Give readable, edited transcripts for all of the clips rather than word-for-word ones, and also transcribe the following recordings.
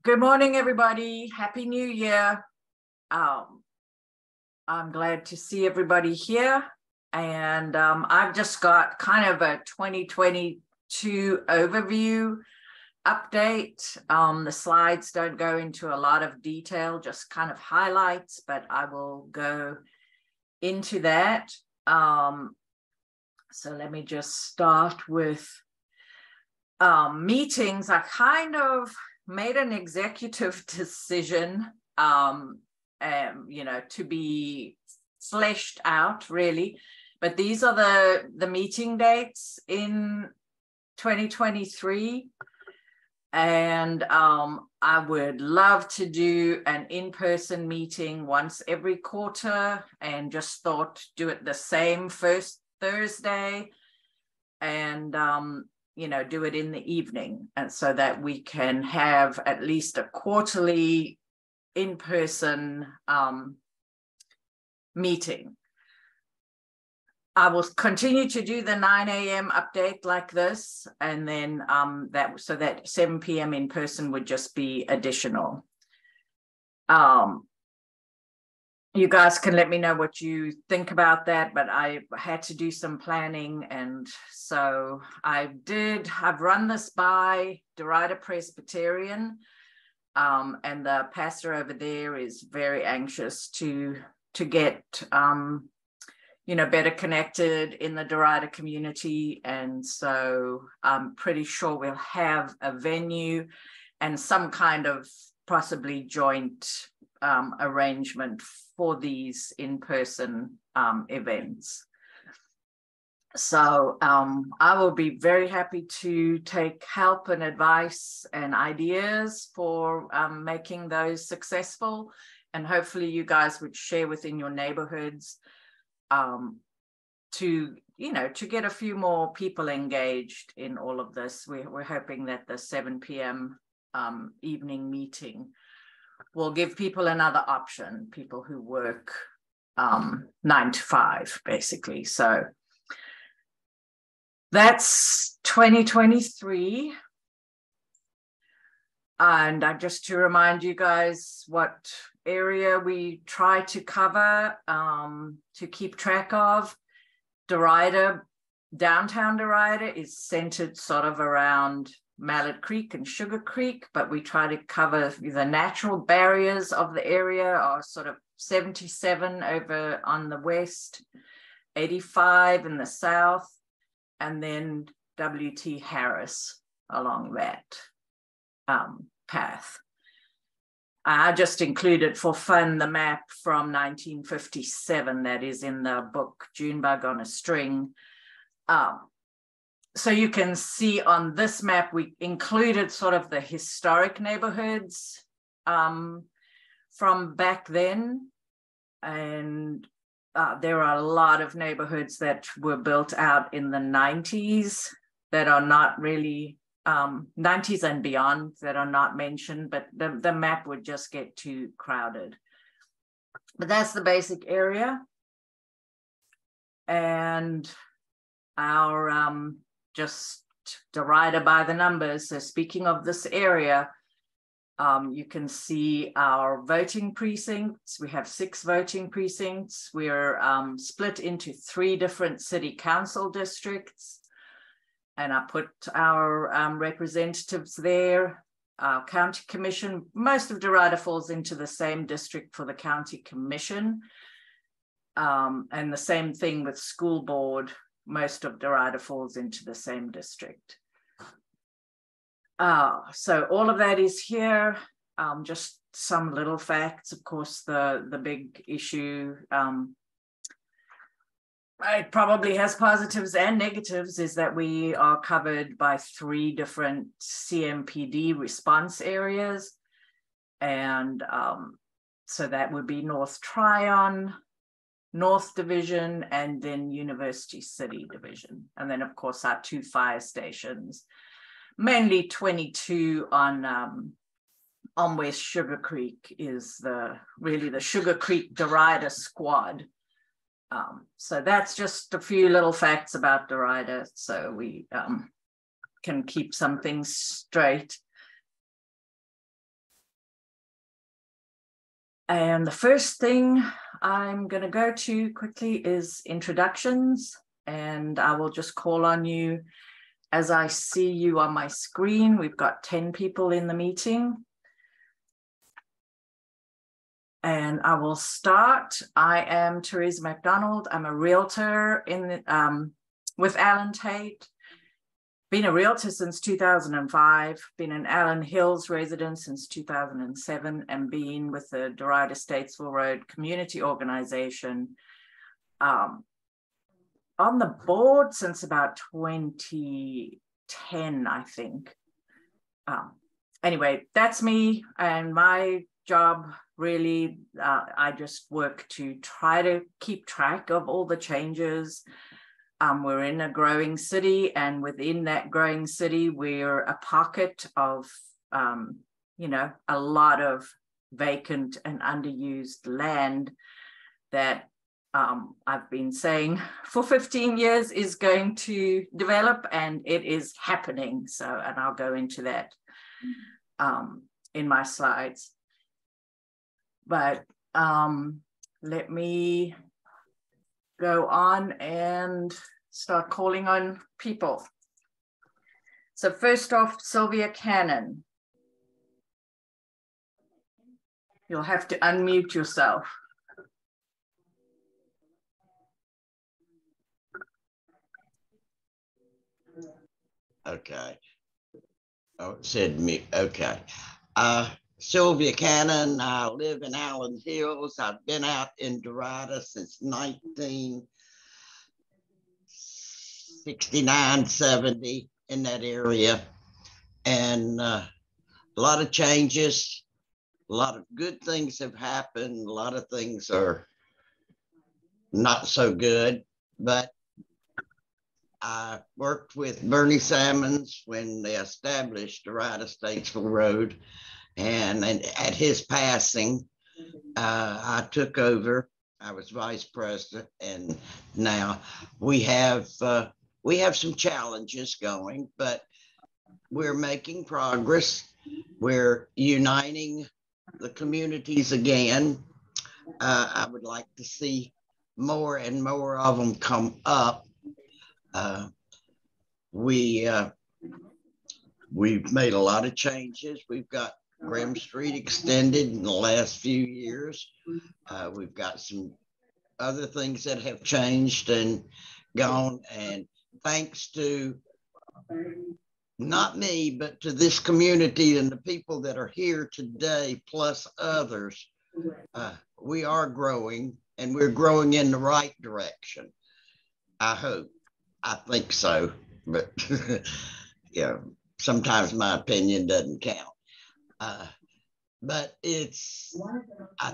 Good morning, everybody. Happy New Year. I'm glad to see everybody here. And I've just got kind of a 2022 overview update. The slides don't go into a lot of detail, just kind of highlights, but I will go into that. So let me just start with meetings. I kind of made an executive decision, to be fleshed out really, but these are the meeting dates in 2023. And I would love to do an in-person meeting once every quarter, and just thought do it the same first Thursday, and do it in the evening, and so that we can have at least a quarterly in-person meeting. I will continue to do the 9 a.m. update like this, and then so that 7 p.m. in person would just be additional. You guys can let me know what you think about that, but I had to do some planning, and so I've run this by Derita Presbyterian, and the pastor over there is very anxious to get better connected in the Derita community, and so I'm pretty sure we'll have a venue and some kind of possibly joint arrangement for these in-person events. So I will be very happy to take help and advice and ideas for making those successful, and hopefully you guys would share within your neighborhoods to get a few more people engaged in all of this. We're hoping that the 7 p.m. Evening meeting will give people another option, people who work 9 to 5, basically. So that's 2023. And just to remind you guys what area we try to cover, to keep track of. Derita, downtown Derita is centered sort of around Mallet Creek and Sugar Creek, but we try to cover the natural barriers of the area are sort of 77 over on the west, 85 in the south, and then W.T. Harris along that path. I just included for fun the map from 1957 that is in the book Junebug on a String. So you can see on this map, we included sort of the historic neighborhoods from back then. And there are a lot of neighborhoods that were built out in the 90s that are not really, 90s and beyond, that are not mentioned, but the map would just get too crowded. But that's the basic area. And our just Derita by the numbers. So speaking of this area, you can see our voting precincts. We have 6 voting precincts. We're split into 3 different city council districts. And I put our representatives there. Our county commission, most of Derita falls into the same district for the county commission. And the same thing with school board. Most of Derita falls into the same district. So all of that is here. Just some little facts. Of course, the big issue, it probably has positives and negatives, is that we are covered by 3 different CMPD response areas. And so that would be North Tryon, North Division, and then University City Division. And then, of course, our 2 fire stations, mainly 22 on West Sugar Creek is really the Sugar Creek Derita squad. So that's just a few little facts about Derita, so we can keep some things straight. And the first thing I'm going to go to quickly is introductions, and I will just call on you as I see you on my screen. We've got 10 people in the meeting. And I will start. I am Teresa McDonald. I'm a realtor with Allen Tate. Been a realtor since 2005, been an Allen Hills resident since 2007, and been with the Derita Statesville Road Community Organization on the board since about 2010, I think. Anyway, that's me, and my job really, I just work to try to keep track of all the changes. We're in a growing city, and within that growing city, we're a pocket of, you know, a lot of vacant and underused land that I've been saying for 15 years is going to develop, and it is happening. So, and I'll go into that in my slides. But let me go on and start calling on people. So first off, Sylvia Cannon. You'll have to unmute yourself. Okay. Oh, it said mute. Okay. Sylvia Cannon. I live in Allen Hills. I've been out in Derita since 1969, 70, in that area. And a lot of changes, a lot of good things have happened. A lot of things are not so good, but I worked with Bernie Salmons when they established Derita Statesville Road. And at his passing, I took over. I was vice president, and now we have some challenges going, but we're making progress. We're uniting the communities again. I would like to see more and more of them come up. We've made a lot of changes. We've got Grimm Street extended in the last few years. We've got some other things that have changed and gone, and thanks to not me, but to this community and the people that are here today, plus others, we are growing, and we're growing in the right direction. I hope. I think so, but yeah, sometimes my opinion doesn't count. But I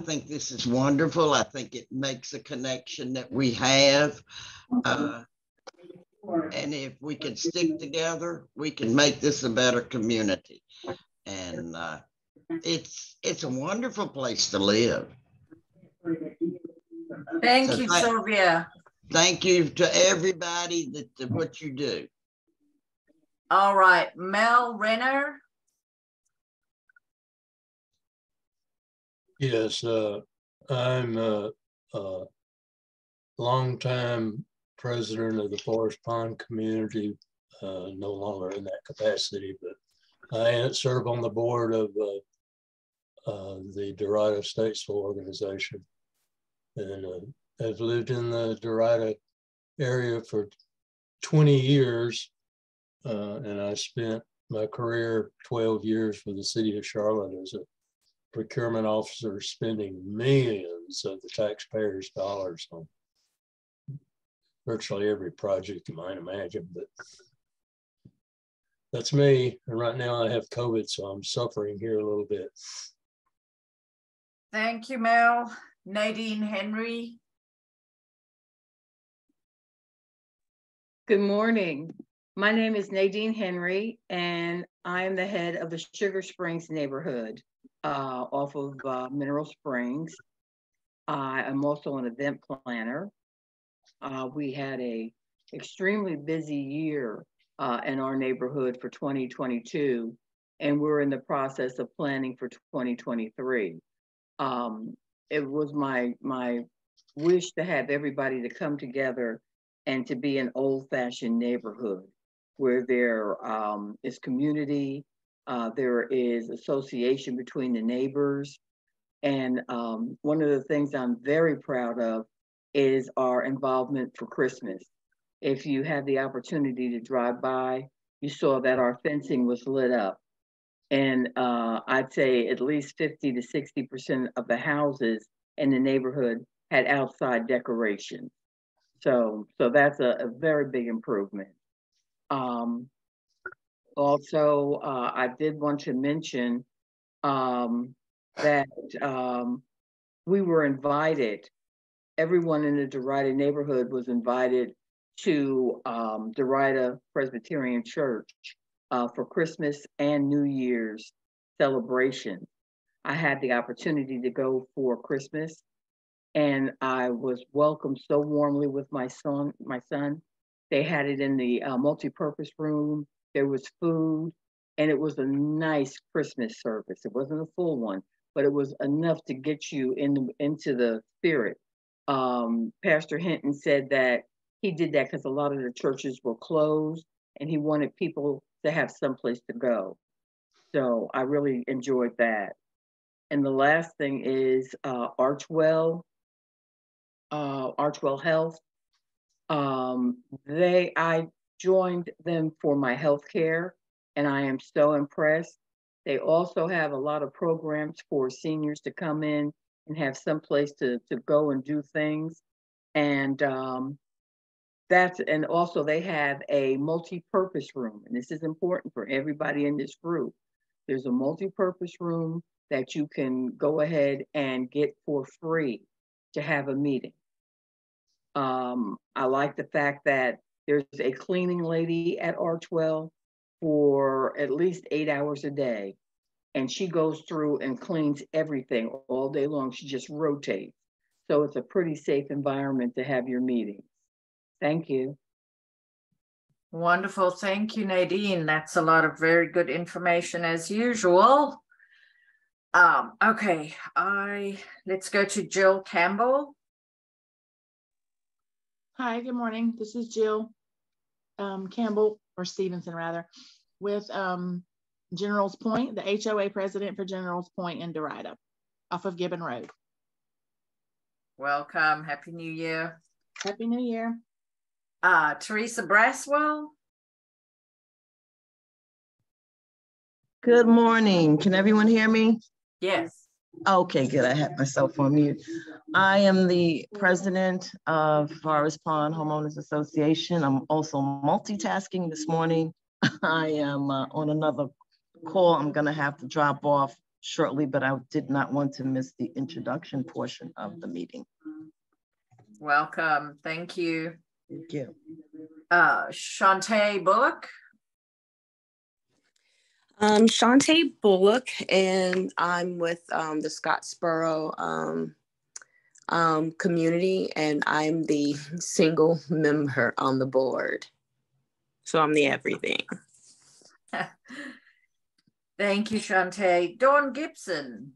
think this is wonderful. I think it makes a connection that we have. And if we can stick together, we can make this a better community. And it's a wonderful place to live. Thank you, Sylvia. Thank you to everybody that what you do. All right, Mel Renner. Yes, I'm a longtime president of the Forest Pond community, no longer in that capacity, but I serve on the board of the Derita Statesville organization. And I've lived in the Derita area for 20 years, and I spent my career 12 years for the city of Charlotte as a procurement officer, spending millions of the taxpayers' dollars on virtually every project you might imagine. But that's me. And right now I have COVID, so I'm suffering here a little bit. Thank you, Mel. Nadine Henry. Good morning. My name is Nadine Henry, and I am the head of the Sugar Springs neighborhood off of Mineral Springs. I am also an event planner. We had a extremely busy year in our neighborhood for 2022, and we're in the process of planning for 2023. it was my wish to have everybody to come together and to be an old-fashioned neighborhood where there is community, there is association between the neighbors. And one of the things I'm very proud of is our involvement for Christmas. If you had the opportunity to drive by, you saw that our fencing was lit up. And I'd say at least 50 to 60% of the houses in the neighborhood had outside decoration. So that's a very big improvement. Also, I did want to mention that we were invited, everyone in the Derita neighborhood was invited to Derita Presbyterian Church for Christmas and New Year's celebration. I had the opportunity to go for Christmas, and I was welcomed so warmly with my son. They had it in the multi-purpose room. There was food, and it was a nice Christmas service. It wasn't a full one, but it was enough to get you into the spirit. Pastor Hinton said that he did that because a lot of the churches were closed, and he wanted people to have someplace to go. So I really enjoyed that. And the last thing is Archwell Health. I joined them for my health care, and I am so impressed. They also have a lot of programs for seniors to come in and have some place to go and do things. And and also they have a multi-purpose room, and this is important for everybody in this group. There's a multi-purpose room that you can go ahead and get for free to have a meeting. I like the fact that there's a cleaning lady at Archwell for at least 8 hours a day, and she goes through and cleans everything all day long. She just rotates. So it's a pretty safe environment to have your meetings. Thank you. Wonderful. Thank you, Nadine. That's a lot of very good information as usual. Okay, let's go to Jill Campbell. Hi, good morning. This is Jill Campbell, or Stevenson rather, with General's Point, the HOA president for General's Point in Derita, off of Gibbon Road. Welcome. Happy New Year. Happy New Year. Teresa Braswell. Good morning. Can everyone hear me? Yes. Okay, good. I had myself on mute. I am the president of Forest Pond Homeowners Association. I'm also multitasking this morning. I am on another call. I'm going to have to drop off shortly, but I did not want to miss the introduction portion of the meeting. Welcome. Thank you. Thank you. Shantae Bullock. Shantae Bullock, and I'm with the Scottsboro community, and I'm the single member on the board. So I'm the everything. Thank you, Shantae. Dawn Gibson.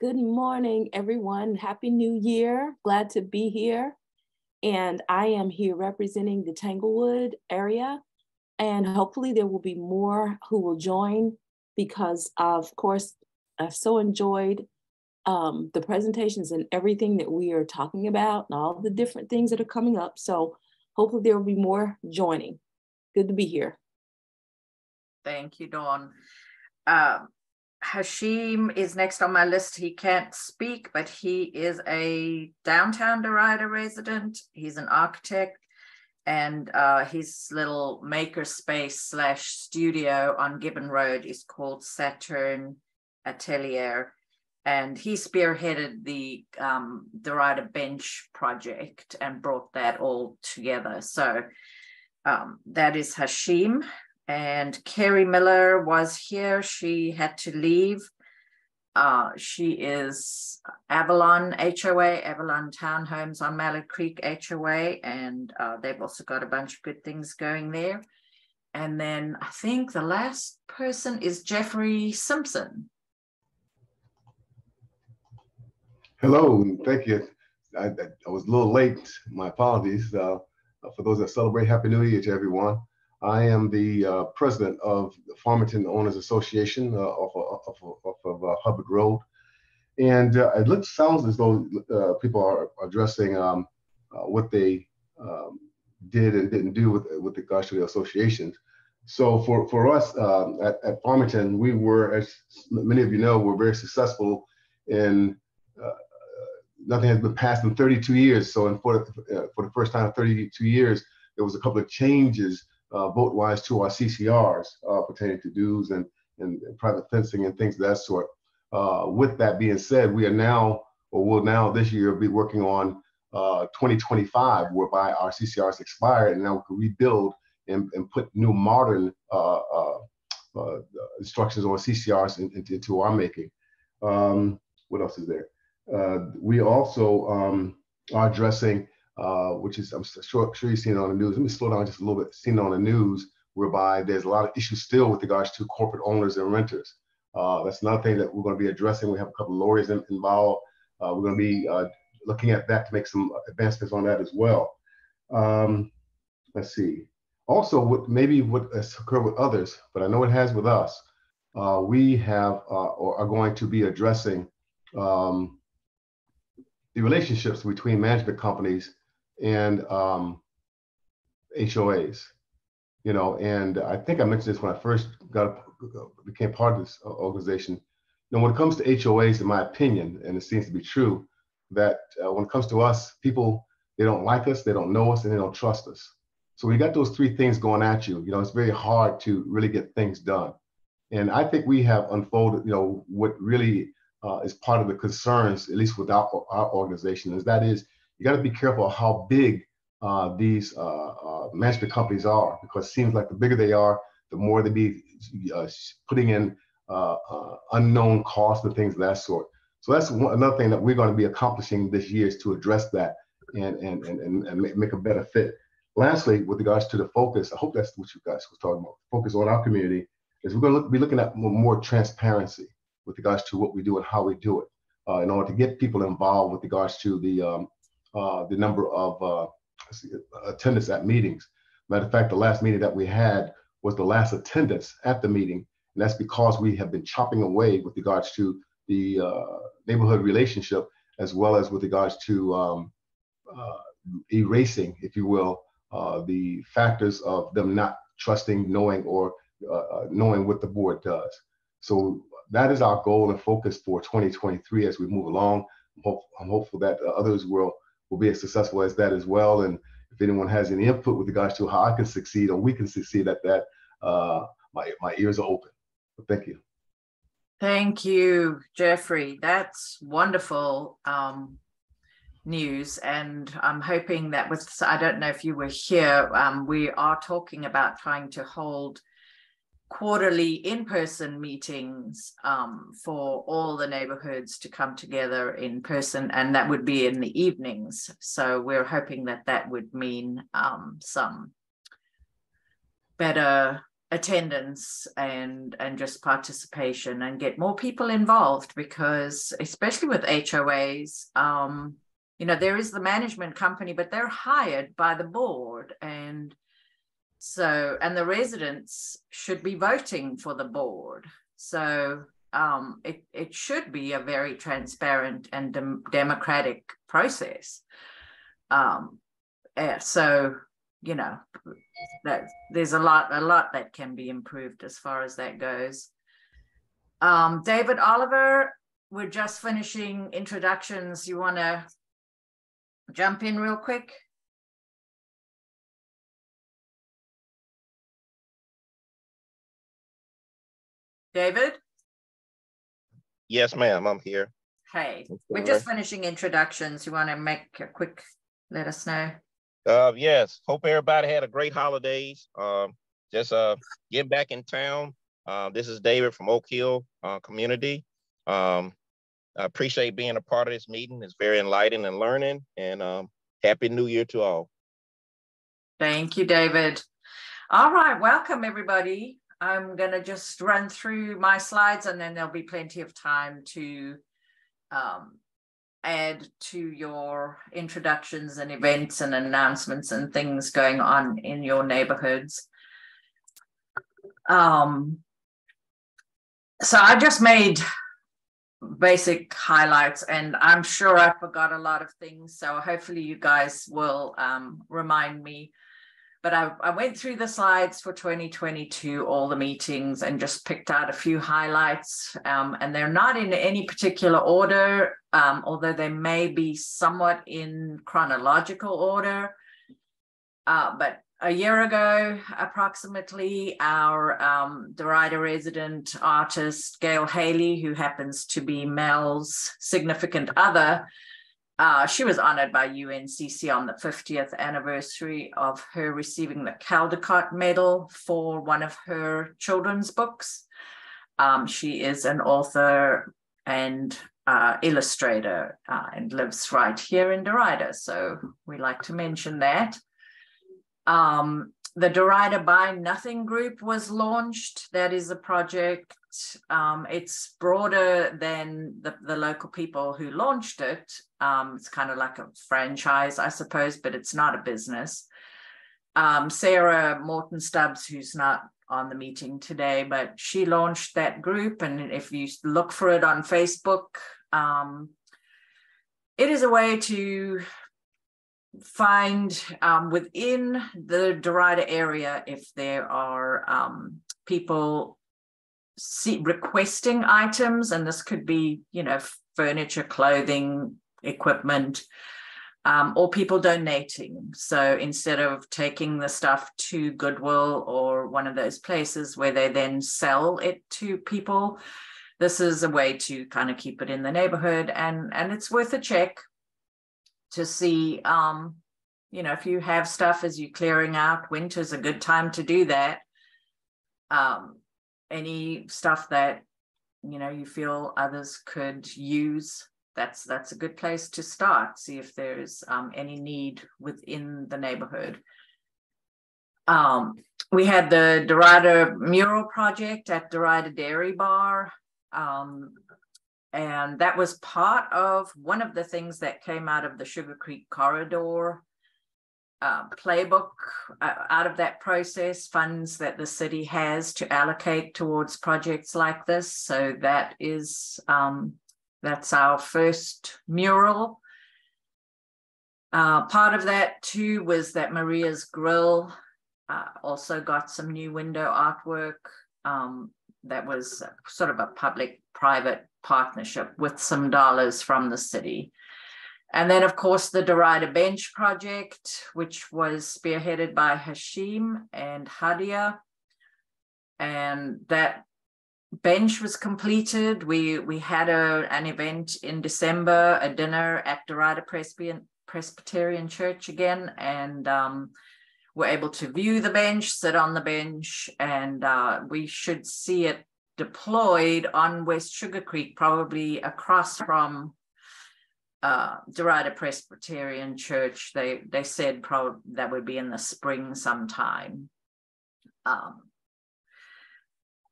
Good morning, everyone. Happy New Year. Glad to be here. And I am here representing the Tanglewood area. And hopefully there will be more who will join because, of course, I've so enjoyed the presentations and everything that we are talking about and all the different things that are coming up. So hopefully there will be more joining. Good to be here. Thank you, Dawn. Hashim is next on my list. He can't speak, but he is a downtown Derita resident. He's an architect, and his little maker space / studio on Gibbon Road is called Saturn Atelier. And he spearheaded the Derita Bench project and brought that all together. So that is Hashim. And Carrie Miller was here. She had to leave. She is Avalon HOA, Avalon Townhomes on Mallard Creek HOA, and they've also got a bunch of good things going there. And then I think the last person is Jeffrey Simpson. Hello, and thank you. I was a little late. My apologies. For those that celebrate, Happy New Year to everyone. I am the president of the Farmington Owners Association off of Hubbard Road. And it sounds as though people are addressing what they did and didn't do with regards to the associations. So for us at Farmington, we were, as many of you know, we're very successful in nothing has been passed in 32 years. So for the first time in 32 years, there was a couple of changes vote-wise to our CCRs pertaining to dues and private fencing and things of that sort. With that being said, we are now, or will now this year be working on 2025, whereby our CCRs expired, and now we can rebuild and put new modern instructions on CCRs into our making. What else is there? We also are addressing, which is, I'm sure you've seen it on the news. Let me slow down just a little bit. Seen it on the news, whereby there's a lot of issues still with regards to corporate owners and renters. That's another thing that we're going to be addressing. We have a couple of lawyers involved. We're going to be looking at that to make some advancements on that as well. Let's see. Also, what has occurred with others, but I know it has with us. We have or are going to be addressing the relationships between management companies and HOAs. You know, and I think I mentioned this when I first became part of this organization. Now, when it comes to HOAs, in my opinion, and it seems to be true, that when it comes to us, people, they don't like us, they don't know us, and they don't trust us. So when you got those three things going at you, you know, it's very hard to really get things done. And I think we have unfolded, you know, what really is part of the concerns, at least with our organization, is you got to be careful how big these management companies are, because it seems like the bigger they are, the more they be putting in unknown costs and things of that sort. So that's another thing that we're going to be accomplishing this year, is to address that and make a better fit. Lastly, with regards to the focus, I hope that's what you guys were talking about, focus on our community, is we're going to be looking at more transparency with regards to what we do and how we do it, in order to get people involved with regards to the number of attendance at meetings. Matter of fact, the last meeting that we had was the last attendance at the meeting, and that's because we have been chopping away with regards to the neighborhood relationship, as well as with regards to erasing, if you will, the factors of them not trusting, knowing, or knowing what the board does. So that is our goal and focus for 2023 as we move along. I'm hopeful that others will be as successful as that as well. And if anyone has any input with regards to how I can succeed or we can succeed at that, my ears are open. But thank you. Thank you, Jeffrey. That's wonderful news. And I'm hoping that I don't know if you were here, we are talking about trying to hold quarterly in-person meetings for all the neighborhoods to come together in person, and that would be in the evenings. So we're hoping that would mean some better attendance and just participation, and get more people involved, because especially with HOAs, you know, there is the management company, but they're hired by the board, and the residents should be voting for the board. So it should be a very transparent and democratic process. So, you know, that there's a lot that can be improved as far as that goes. David Oliver, we're just finishing introductions. You want to jump in real quick? David? Yes, ma'am, I'm here. Hey, we're just finishing introductions. You want to make a quick, let us know? Yes, hope everybody had a great holidays. Just getting back in town. This is David from Oak Hill community. I appreciate being a part of this meeting. It's very enlightening and learning, and Happy New Year to all. Thank you, David. All right, welcome everybody. I'm going to just run through my slides, and then there'll be plenty of time to add to your introductions and events and announcements and things going on in your neighborhoods. So I just made basic highlights, and I'm sure I forgot a lot of things, so hopefully you guys will remind me. But I went through the slides for 2022, all the meetings, and just picked out a few highlights, and they're not in any particular order, although they may be somewhat in chronological order. But a year ago, approximately, our Derita resident artist, Gail Haley, who happens to be Mel's significant other, she was honored by UNCC on the 50th anniversary of her receiving the Caldecott Medal for one of her children's books. She is an author and illustrator and lives right here in Derita, so we like to mention that. The Derita Buy Nothing group was launched. That is a project. It's broader than the local people who launched it. It's kind of like a franchise, I suppose, but it's not a business. Sarah Morton Stubbs, who's not on the meeting today, but she launched that group. And if you look for it on Facebook, it is a way to find within the Derita area if there are people requesting items, and this could be, you know, furniture, clothing, equipment, or people donating. So instead of taking the stuff to Goodwill or one of those places where they then sell it to people, this is a way to kind of keep it in the neighborhood, and it's worth a check to see, you know, if you have stuff as you're clearing out. Winter's a good time to do that. Any stuff that, you know, you feel others could use, that's a good place to start. See if there's any need within the neighborhood. We had the Derita mural project at Derita Dairy Bar. And that was part of one of the things that came out of the Sugar Creek Corridor playbook. Out of that process, funds that the city has to allocate towards projects like this. So that is, that's our first mural. Part of that too was that Maria's Grill also got some new window artwork. That was sort of a public-private partnership with some dollars from the city. And then, of course, the Derita Bench project, which was spearheaded by Hashim and Hadia. And that bench was completed. We had an event in December, a dinner at Derita Presbyterian Church again, and we're able to view the bench, sit on the bench, and we should see it deployed on West Sugar Creek, probably across from Derita Presbyterian Church. They said probably that would be in the spring sometime.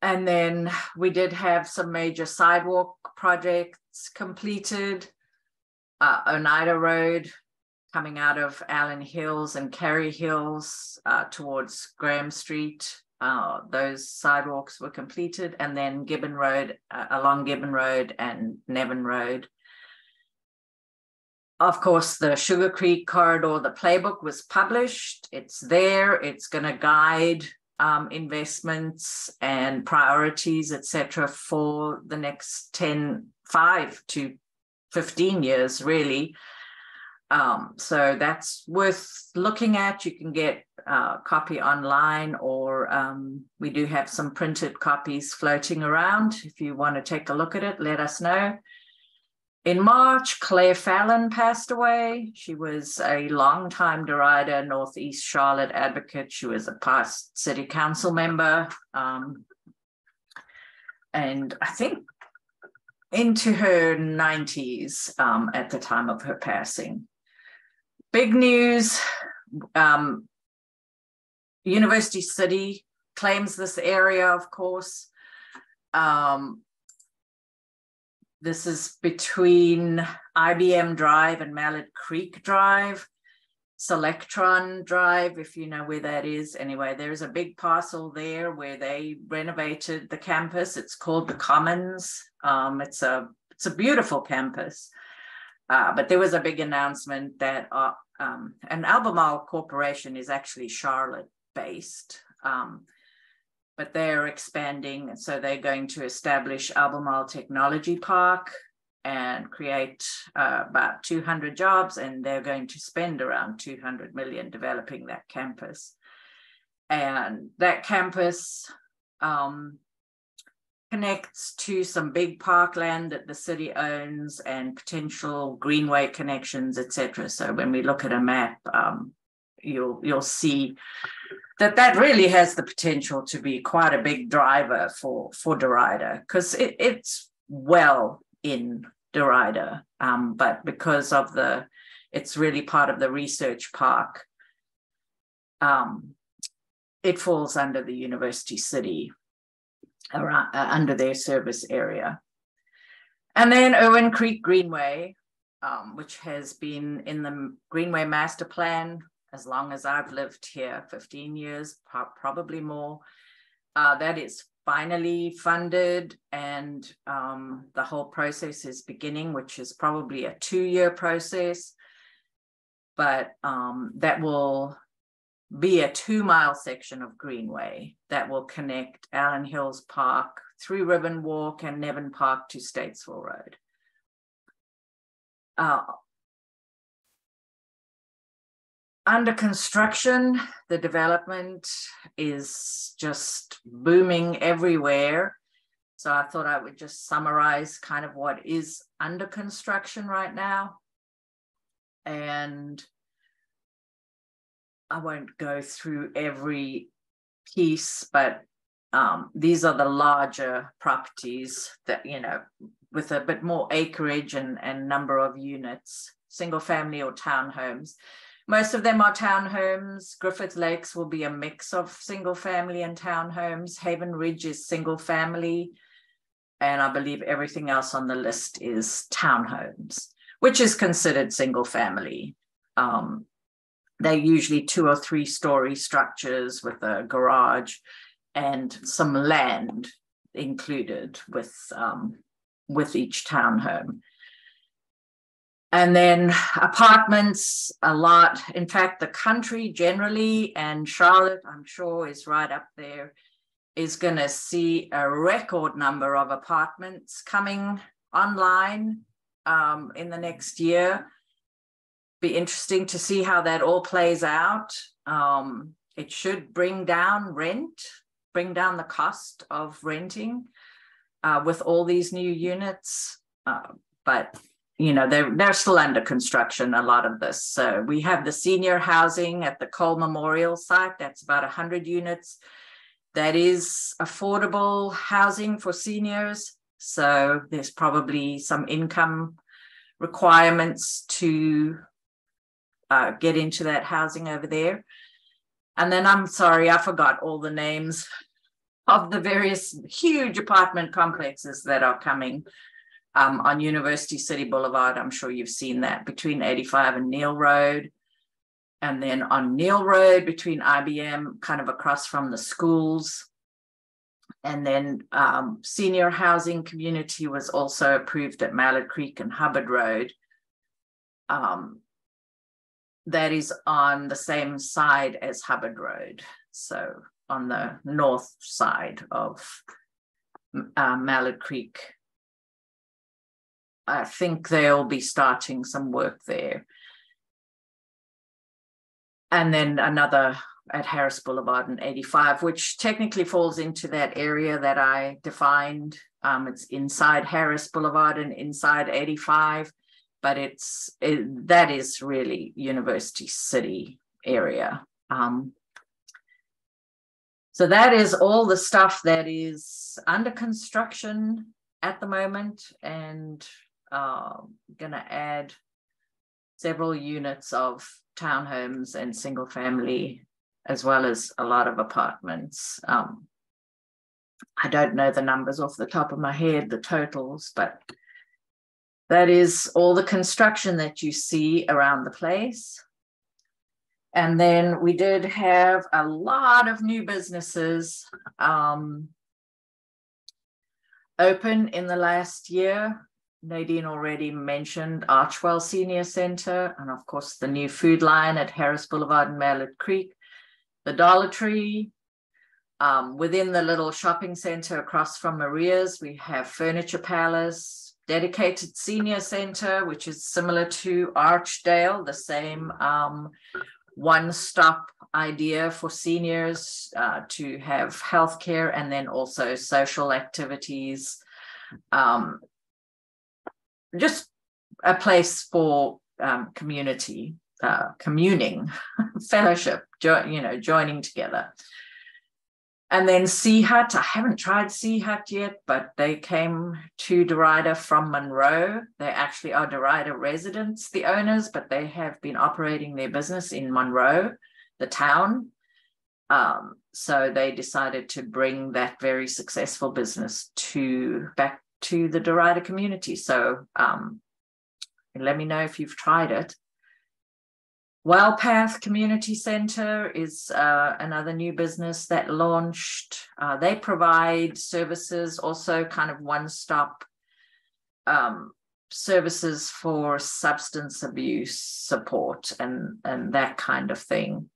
And then we did have some major sidewalk projects completed. Oneida Road, coming out of Allen Hills and Cary Hills towards Graham Street. Those sidewalks were completed, and then Gibbon Road, along Gibbon Road and Nevin Road. Of course, the Sugar Creek Corridor, the playbook was published. It's there. It's going to guide investments and priorities, etc., for the next 5 to 15 years, really. So that's worth looking at. You can get a copy online, or we do have some printed copies floating around. If you want to take a look at it, let us know. In March, Claire Fallon passed away. She was a longtime Derita Northeast Charlotte advocate. She was a past city council member. And I think into her 90s at the time of her passing. Big news, University City claims this area, of course. This is between IBM Drive and Mallard Creek Drive, Selectron Drive, if you know where that is. Anyway, there's a big parcel there where they renovated the campus. It's called the Commons. It's a beautiful campus. But there was a big announcement that and Albemarle Corporation is actually Charlotte-based, but they're expanding. So they're going to establish Albemarle Technology Park and create about 200 jobs, and they're going to spend around 200 million developing that campus. And that campus connects to some big parkland that the city owns and potential greenway connections, etc. So when we look at a map, you'll see that really has the potential to be quite a big driver for Derita, because it's well in Derita, but because of it's really part of the research park, it falls under the University City, around, under their service area. And then Owen Creek Greenway, which has been in the Greenway Master Plan as long as I've lived here, 15 years, probably more. That is finally funded, and the whole process is beginning, which is probably a 2-year process, but that will be a 2-mile section of Greenway that will connect Allen Hills Park through Ribbon Walk and Nevin Park to Statesville Road. Under construction, the development is just booming everywhere. So I thought I would just summarize kind of what is under construction right now. And I won't go through every piece, but these are the larger properties that, you know, with a bit more acreage and number of units, single family or townhomes. Most of them are townhomes. Griffith Lakes will be a mix of single family and townhomes. Haven Ridge is single family. And I believe everything else on the list is townhomes, which is considered single family. They're usually 2 or 3 story structures with a garage and some land included with each townhome. And then apartments, a lot. In fact, the country generally, and Charlotte, I'm sure, is right up there, is going to see a record number of apartments coming online in the next year. Be interesting to see how that all plays out. It should bring down rent, bring down the cost of renting with all these new units, but you know, they're still under construction, a lot of this. So we have the senior housing at the Cole Memorial site. That's about 100 units. That is affordable housing for seniors. So there's probably some income requirements to get into that housing over there. And then I'm sorry, I forgot all the names of the various huge apartment complexes that are coming. On University City Boulevard, I'm sure you've seen that, between 85 and Neal Road. And then on Neal Road, between IBM, kind of across from the schools. And then senior housing community was also approved at Mallard Creek and Hubbard Road. That is on the same side as Hubbard Road. So on the north side of Mallard Creek. I think they'll be starting some work there. And then another at Harris Boulevard and 85, which technically falls into that area that I defined. It's inside Harris Boulevard and inside 85, but that is really University City area. So that is all the stuff that is under construction at the moment, and gonna add several units of townhomes and single family, as well as a lot of apartments. I don't know the numbers off the top of my head, the totals, but That is all the construction that you see around the place. And then we did have a lot of new businesses open in the last year. Nadine already mentioned Archwell Senior Center, and of course the new food line at Harris Boulevard and Mallard Creek, the Dollar Tree. Within the little shopping center across from Maria's, we have Furniture Palace, dedicated senior center, which is similar to Archdale, the same one-stop idea for seniors to have healthcare and then also social activities. Just a place for community, communing, fellowship, joining together. And then Sea Hut, I haven't tried Sea Hut yet, but they came to Derita from Monroe. They actually are Derita residents, the owners, but they have been operating their business in Monroe, the town. So they decided to bring that very successful business back to the Derita community. So let me know if you've tried it. Wellpath Community Center is another new business that launched. They provide services, also kind of one-stop services for substance abuse support and that kind of thing.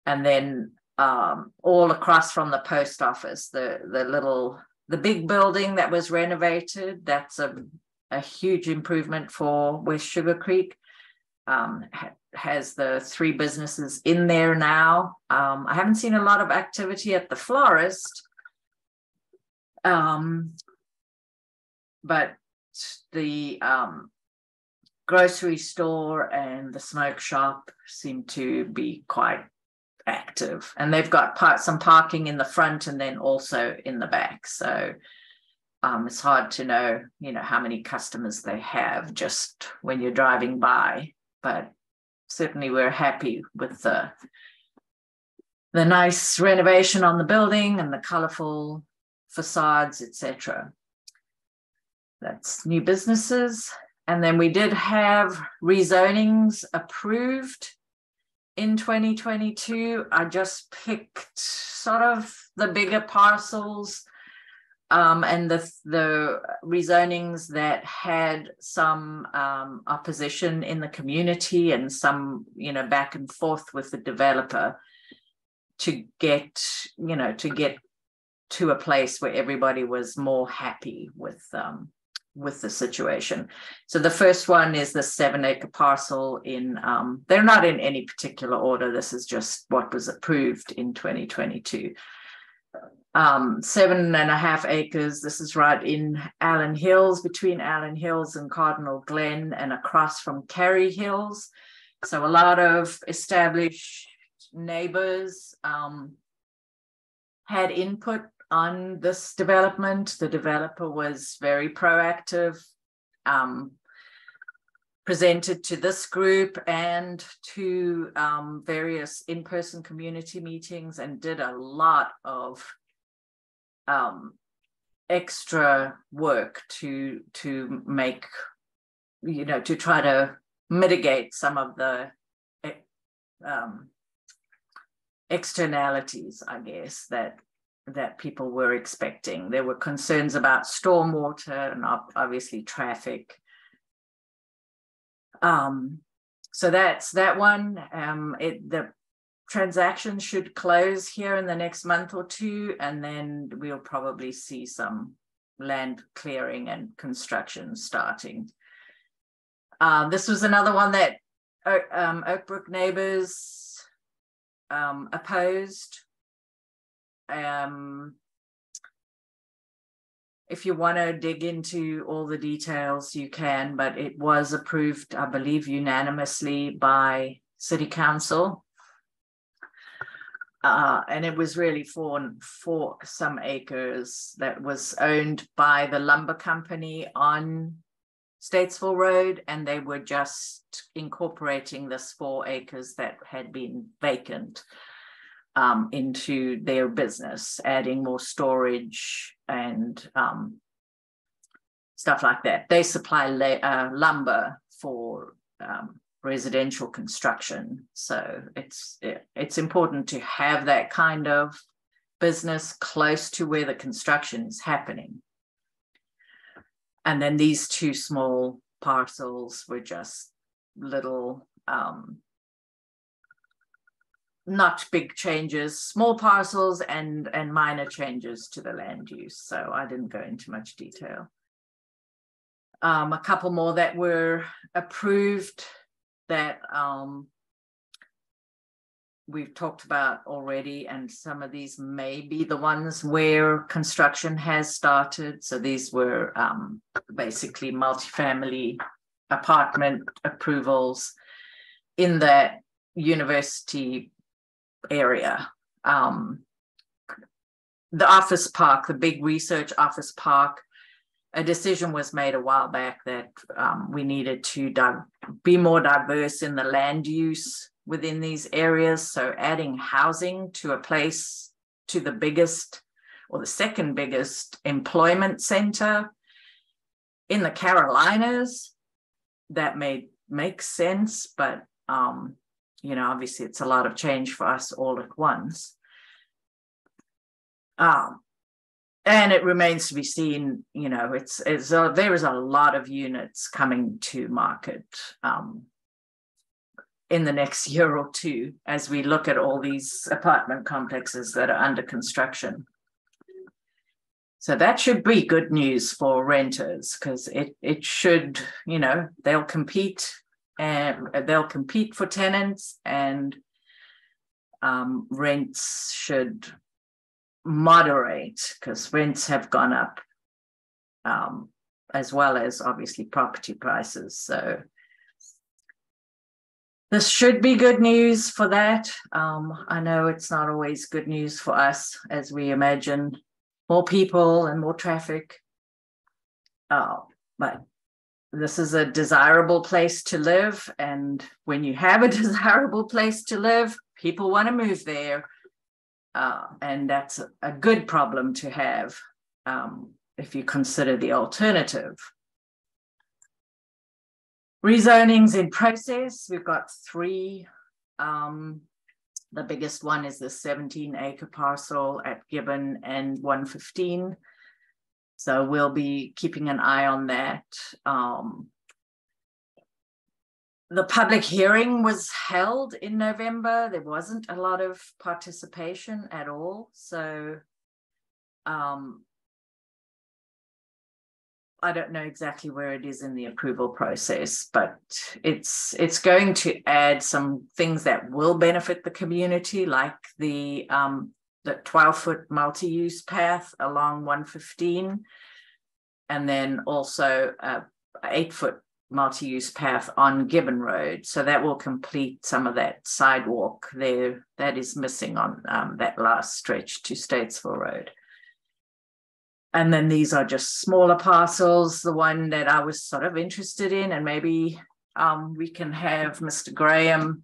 And then all across from the post office, the big building that was renovated, that's a huge improvement for West Sugar Creek. Has the 3 businesses in there now. I haven't seen a lot of activity at the florist, but the grocery store and the smoke shop seem to be quite active, and they've got some parking in the front and then also in the back. So it's hard to know, how many customers they have just when you're driving by, but certainly we're happy with the nice renovation on the building and the colorful facades, etc. That's new businesses. And then we did have rezonings approved in 2022. I just picked sort of the bigger parcels and the rezonings that had some opposition in the community and some, back and forth with the developer to get to a place where everybody was more happy with the situation. So the first one is the 7-acre parcel in, they're not in any particular order. This is just what was approved in 2022. 7.5 acres. This is right in Allen Hills, between Allen Hills and Cardinal Glen and across from Carey Hills. So a lot of established neighbors had input on this development. The developer was very proactive, presented to this group and to various in-person community meetings, and did a lot of extra work to make, to try to mitigate some of the externalities, I guess, that people were expecting. There were concerns about stormwater and obviously traffic. So that's that one. The transaction should close here in the next month or two, and then we'll probably see some land clearing and construction starting. This was another one that Oakbrook neighbors opposed. If you want to dig into all the details, you can, but it was approved, I believe, unanimously by City Council. And it was really for some acres that was owned by the lumber company on Statesville Road, and they were just incorporating this 4 acres that had been vacant into their business, adding more storage and stuff like that. They supply lumber for residential construction. So it's important to have that kind of business close to where the construction is happening. And then these two small parcels were just little, not big changes, small parcels and minor changes to the land use. So I didn't go into much detail. A couple more that were approved that we've talked about already, and some of these may be the ones where construction has started. So these were basically multifamily apartment approvals in that university area. The office park, the big research office park, a decision was made a while back that we needed to be more diverse in the land use within these areas. So adding housing to a place, to the biggest or the second biggest employment center in the Carolinas, that make sense, but you know, obviously it's a lot of change for us all at once. And it remains to be seen, you know, there is a lot of units coming to market in the next year or two as we look at all these apartment complexes that are under construction. So that should be good news for renters, because it should, you know, they'll compete for tenants, and rents should moderate because rents have gone up, as well as obviously property prices. So this should be good news for that. I know it's not always good news for us as we imagine more people and more traffic, but this is a desirable place to live, and when you have a desirable place to live, people want to move there. And that's a good problem to have if you consider the alternative. Rezonings in process, we've got 3. The biggest one is the 17-acre parcel at Gibbon and 115. So we'll be keeping an eye on that. The public hearing was held in November. There wasn't a lot of participation at all. So I don't know exactly where it is in the approval process, but it's going to add some things that will benefit the community, like the 12-foot multi-use path along 115, and then also a 8-foot multi-use path on Gibbon Road. So that will complete some of that sidewalk there that is missing on that last stretch to Statesville Road. And then these are just smaller parcels. The one that I was sort of interested in, and maybe we can have Mr. Graham,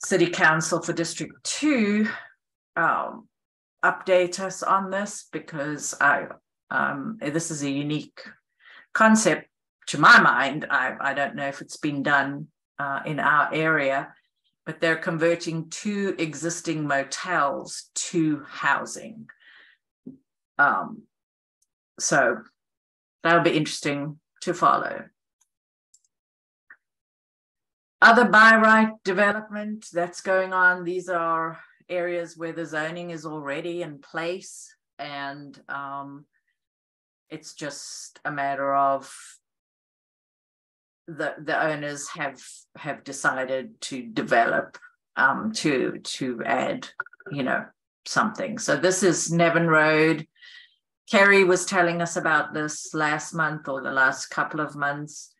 City Council for District 2, update us on this, because this is a unique concept to my mind. I don't know if it's been done in our area, but they're converting 2 existing motels to housing. So that'll be interesting to follow. Other by right development that's going on, these are areas where the zoning is already in place, and it's just a matter of the owners have decided to develop to add, you know, something. So this is Nevin Road. Kerry was telling us about this last month or the last couple of months.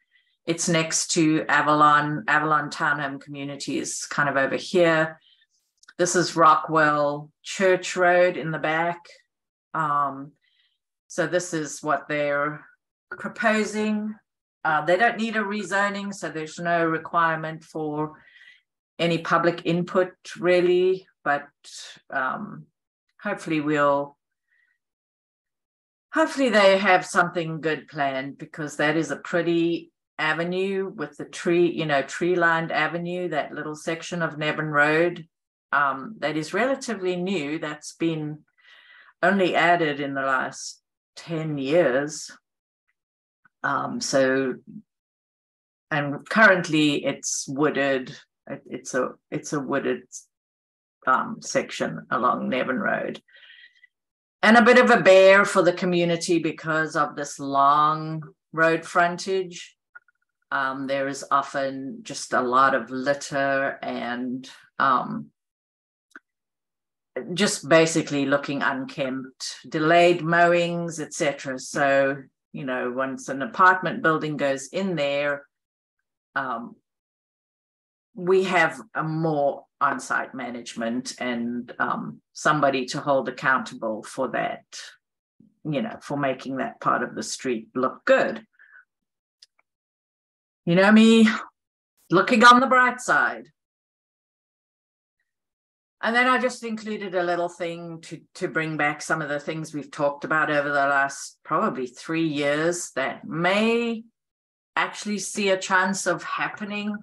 It's next to Avalon. Avalon Townhome Community is kind of over here. This is Rockwell Church Road in the back. So this is what they're proposing. They don't need a rezoning, so there's no requirement for any public input really, but hopefully we'll hopefully they have something good planned, because that is a pretty avenue with the tree-lined avenue, that little section of Nevin Road that is relatively new. That's been only added in the last 10 years. And currently it's wooded. It's a wooded section along Nevin Road. And a bit of a bear for the community because of this long road frontage. There is often just a lot of litter and just basically looking unkempt, delayed mowings, etc. So, once an apartment building goes in there, we have a more on-site management and somebody to hold accountable for that, for making that part of the street look good. You know me, looking on the bright side. And then I just included a little thing to bring back some of the things we've talked about over the last probably 3 years that may actually see a chance of happening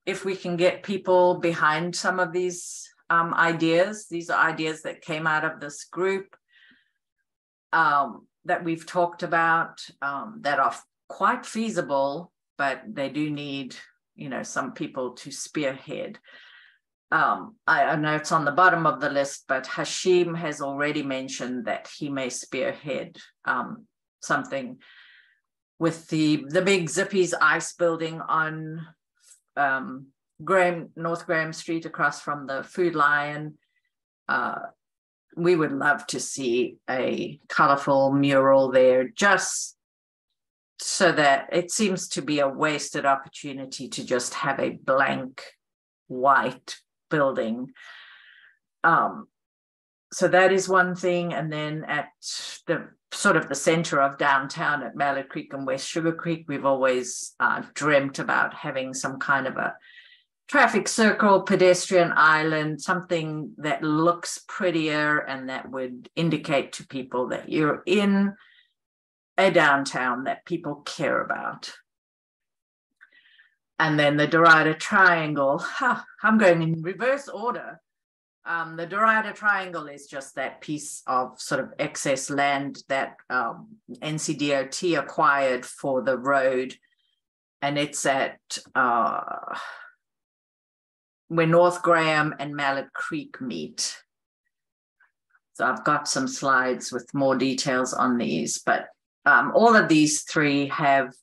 if we can get people behind some of these ideas. These are ideas that came out of this group that we've talked about that are quite feasible, but they do need, some people to spearhead. I know it's on the bottom of the list, but Hashim has already mentioned that he may spearhead something with the big Zippy's ice building on North Graham Street across from the Food Lion. We would love to see a colorful mural there, just so that it seems to be a wasted opportunity to just have a blank white building. So that is one thing. And then at the sort of the center of downtown at Mallard Creek and West Sugar Creek, we've always dreamt about having some kind of a traffic circle, pedestrian island, something that looks prettier and that would indicate to people that you're in a downtown that people care about. And then the Derita Triangle, I'm going in reverse order. The Derita Triangle is just that piece of sort of excess land that NCDOT acquired for the road. And it's at where North Graham and Mallard Creek meet. So I've got some slides with more details on these, but all of these three have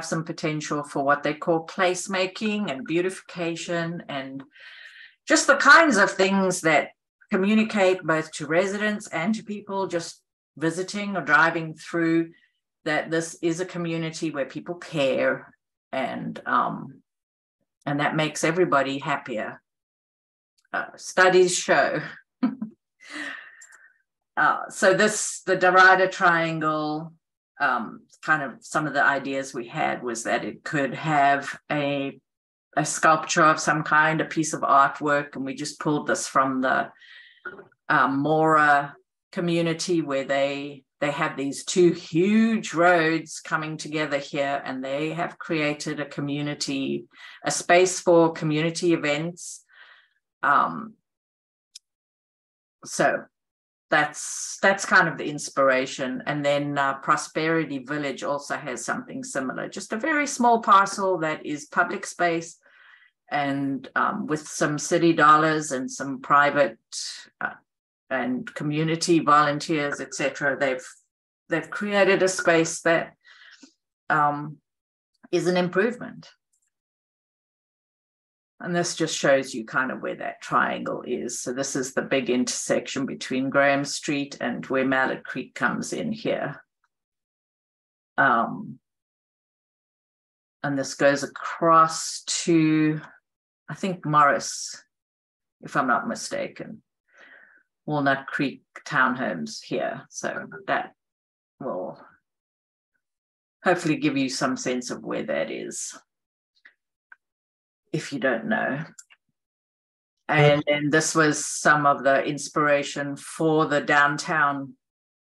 some potential for what they call placemaking and beautification, and just the kinds of things that communicate both to residents and to people just visiting or driving through that this is a community where people care, and that makes everybody happier. Studies show. So the Derita Triangle, kind of some of the ideas we had was that it could have a sculpture of some kind, a piece of artwork, and we just pulled this from the Mora community, where they have these two huge roads coming together here, and they have created a space for community events. So that's kind of the inspiration. And then Prosperity Village also has something similar, just a very small parcel that is public space, and with some city dollars and some private and community volunteers, etc., they've created a space that is an improvement. And this just shows you kind of where that triangle is. So this is the big intersection between Graham Street and where Mallard Creek comes in here. And this goes across to, I think, Morris, if I'm not mistaken. Walnut Creek townhomes here. So that will hopefully give you some sense of where that is, if you don't know. And then this was some of the inspiration for the downtown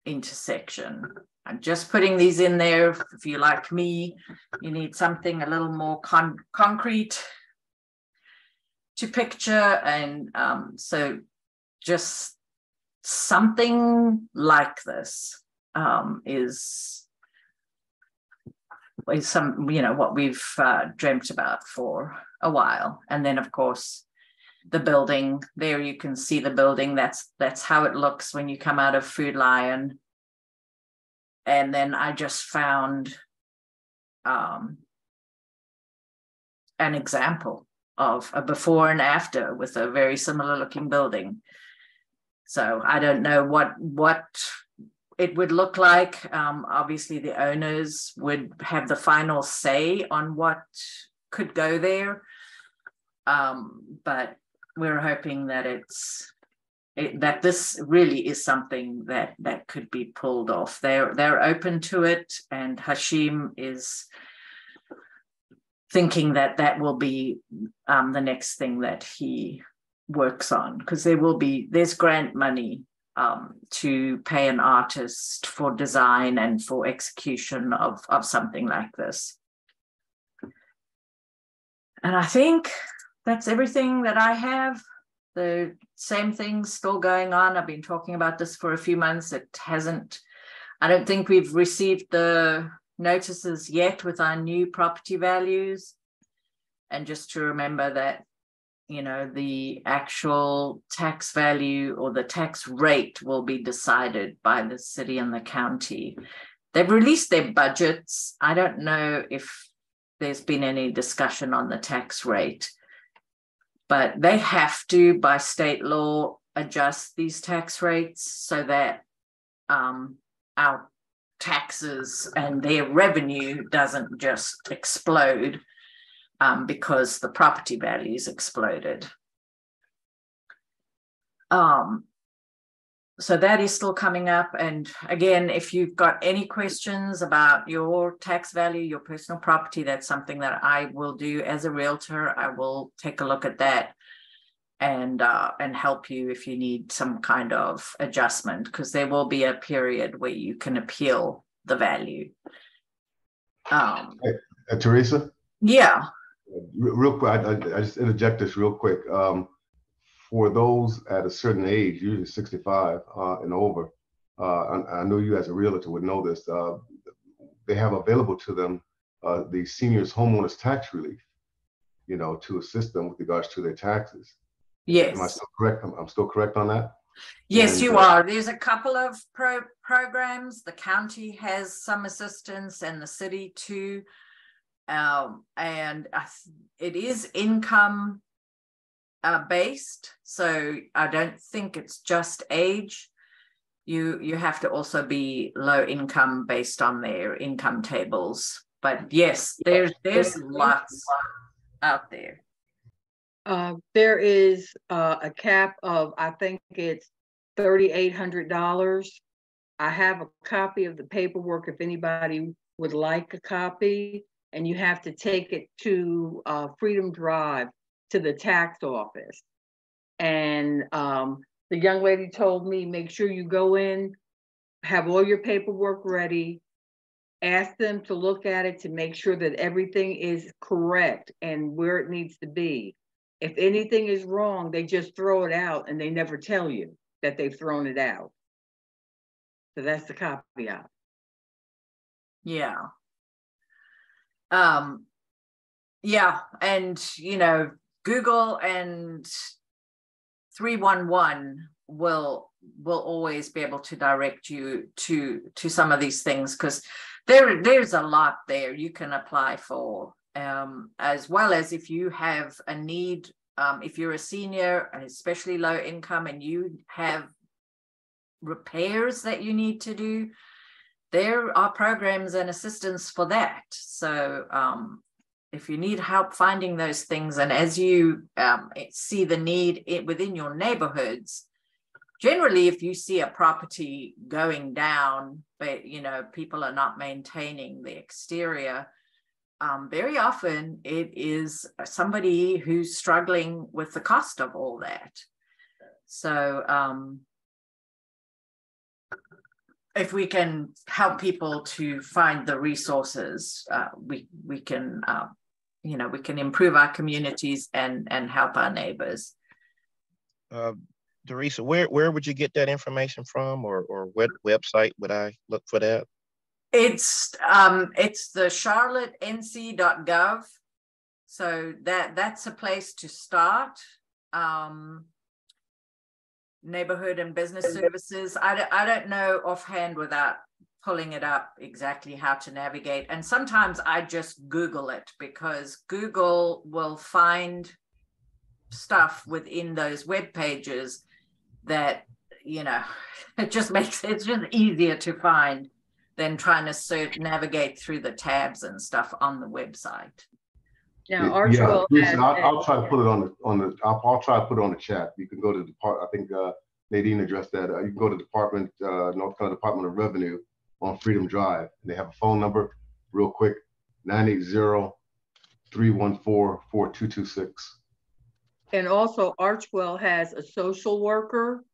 intersection. I'm just putting these in there. If you like me, you need something a little more concrete to picture. And so just something like this is some, what we've dreamt about for a while. And then of course, the building there, you can see the building. That's how it looks when you come out of Food Lion. And then I just found an example of a before and after with a very similar looking building. So I don't know what it would look like. Obviously, the owners would have the final say on what could go there. But we're hoping that that this really is something that could be pulled off. They're open to it, and Hashim is thinking that will be the next thing that he works on, because there's grant money to pay an artist for design and for execution of something like this. And I think that's everything that I have. The same thing's still going on. I've been talking about this for a few months. I don't think we've received the notices yet with our new property values. And just to remember that, the actual tax value or the tax rate will be decided by the city and the county. They've released their budgets. I don't know if there's been any discussion on the tax rate, but they have to, by state law, adjust these tax rates so that our taxes and their revenue doesn't just explode because the property values exploded. So that is still coming up. And again, if you've got any questions about your tax value, your personal property, that's something that I will do as a realtor. I will take a look at that and help you if you need some kind of adjustment, because there will be a period where you can appeal the value. Teresa? Yeah. Real quick, I just interject this real quick. For those at a certain age, usually 65 and over, I know you as a realtor would know this, they have available to them the seniors homeowners tax relief, to assist them with regards to their taxes. Yes. Am I still correct? I'm still correct on that? Yes, you are. There's a couple of programs. The county has some assistance and the city too. And it is income based, so I don't think it's just age. You have to also be low income based on their income tables. But yes, there's lots out there. There is a cap of, I think it's $3,800. I have a copy of the paperwork if anybody would like a copy, and you have to take it to Freedom Drive to the tax office. And the young lady told me, make sure you go in, have all your paperwork ready, ask them to look at it to make sure that everything is correct and where it needs to be. If anything is wrong, they just throw it out and they never tell you that they've thrown it out. So that's the caveat. Yeah. Yeah, and Google and 311 will always be able to direct you to some of these things, because there's a lot there you can apply for, as well as if you have a need, if you're a senior, especially low income, and you have repairs that you need to do, there are programs and assistance for that. So if you need help finding those things, and as you see the need within your neighborhoods, generally, if you see a property going down, but people are not maintaining the exterior, very often it is somebody who's struggling with the cost of all that. So if we can help people to find the resources, we can, you know, we can improve our communities and help our neighbors. Derita, where would you get that information from, or what website would I look for that? It's the charlottenc.gov. So that's a place to start. Neighborhood and business services. I don't know offhand without pulling it up exactly how to navigate. And sometimes I just Google it, because Google will find stuff within those web pages that, you know, it just makes it's just easier to find than trying to navigate through the tabs and stuff on the website. Now, I'll try to put it I'll try to put it on the chat. You can go to the I think Nadine addressed that. You can go to North Carolina Department of Revenue on Freedom Drive. They have a phone number, real quick, 980-314-4226. And also Archwell has a social worker.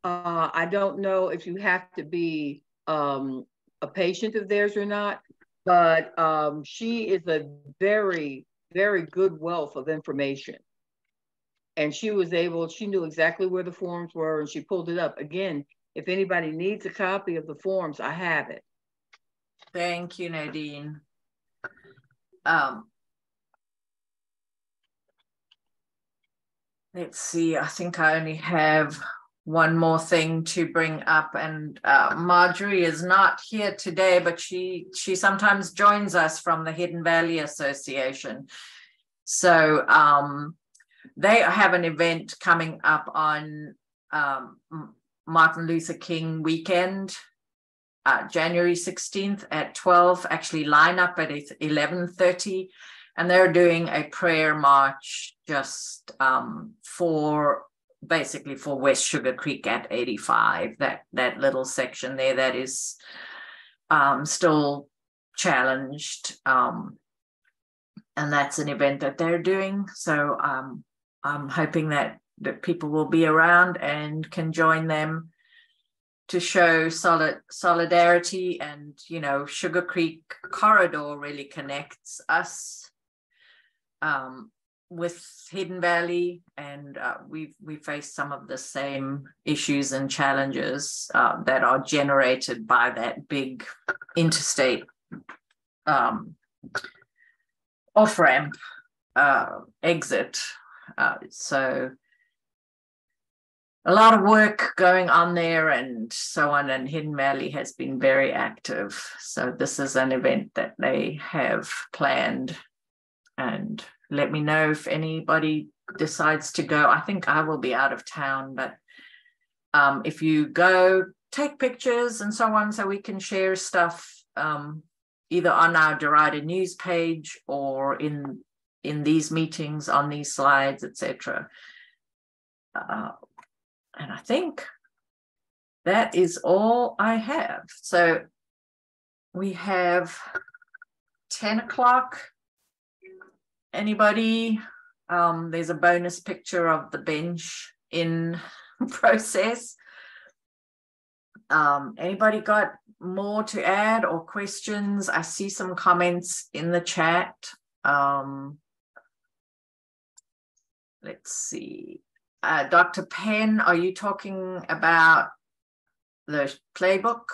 I don't know if you have to be a patient of theirs or not, but she is a very, very good wealth of information. And she knew exactly where the forms were, and she pulled it up. Again, if anybody needs a copy of the forms, I have it. Thank you, Nadine. Let's see, I think I only have one more thing to bring up, and Marjorie is not here today, but she sometimes joins us from the Hidden Valley Association. So they have an event coming up on Martin Luther King weekend, January 16th at 12, actually line up at 11:30. And they're doing a prayer march just basically for West Sugar Creek at 85, that little section there that is still challenged. And that's an event that they're doing. So I'm hoping that people will be around and can join them to show solidarity. And, you know, Sugar Creek corridor really connects us with Hidden Valley, and we face some of the same issues and challenges that are generated by that big interstate off-ramp exit. So a lot of work going on there and so on, and Hidden Valley has been very active. So this is an event that they have planned, and let me know if anybody decides to go. I think I will be out of town, but if you go, take pictures and so on, so we can share stuff either on our Derita news page or in these meetings, on these slides, etc. And I think that is all I have. So we have 10 o'clock. Anybody? There's a bonus picture of the bench in process. Anybody got more to add or questions? I see some comments in the chat. Let's see. Dr. Penn, are you talking about the playbook?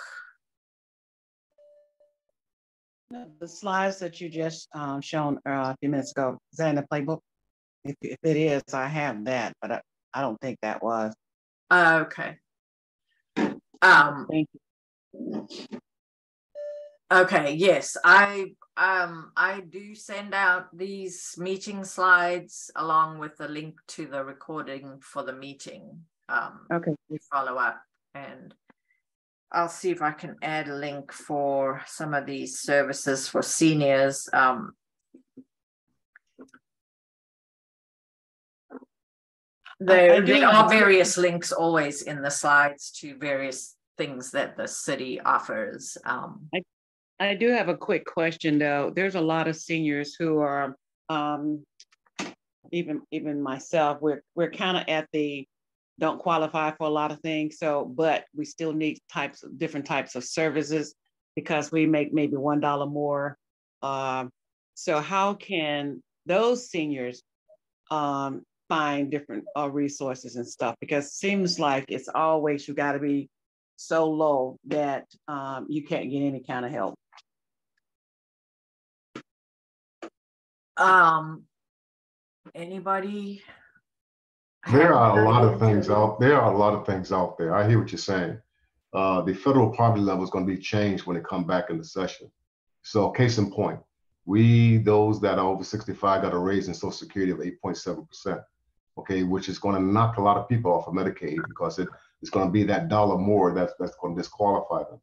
The slides that you just shown a few minutes ago, is that in the playbook? If it is, I have that, but I don't think that was. Okay. Thank you. Okay, yes, I do send out these meeting slides along with the link to the recording for the meeting. Okay. Follow up, and I'll see if I can add a link for some of these services for seniors. There are various links always in the slides to various things that the city offers. I do have a quick question though. There's a lot of seniors who are, even myself, we're kind of at the don't qualify for a lot of things. So, but we still need different types of services because we make maybe $1 more. So how can those seniors find different resources and stuff? Because it seems like it's always, you got to be so low that you can't get any kind of help. Anybody? There are a lot of things out there. I hear what you're saying. The federal poverty level is going to be changed when it come back into session. So case in point, those that are over 65 got a raise in Social Security of 8.7%. Okay, which is going to knock a lot of people off of Medicaid because it's going to be that $1 more that's going to disqualify them.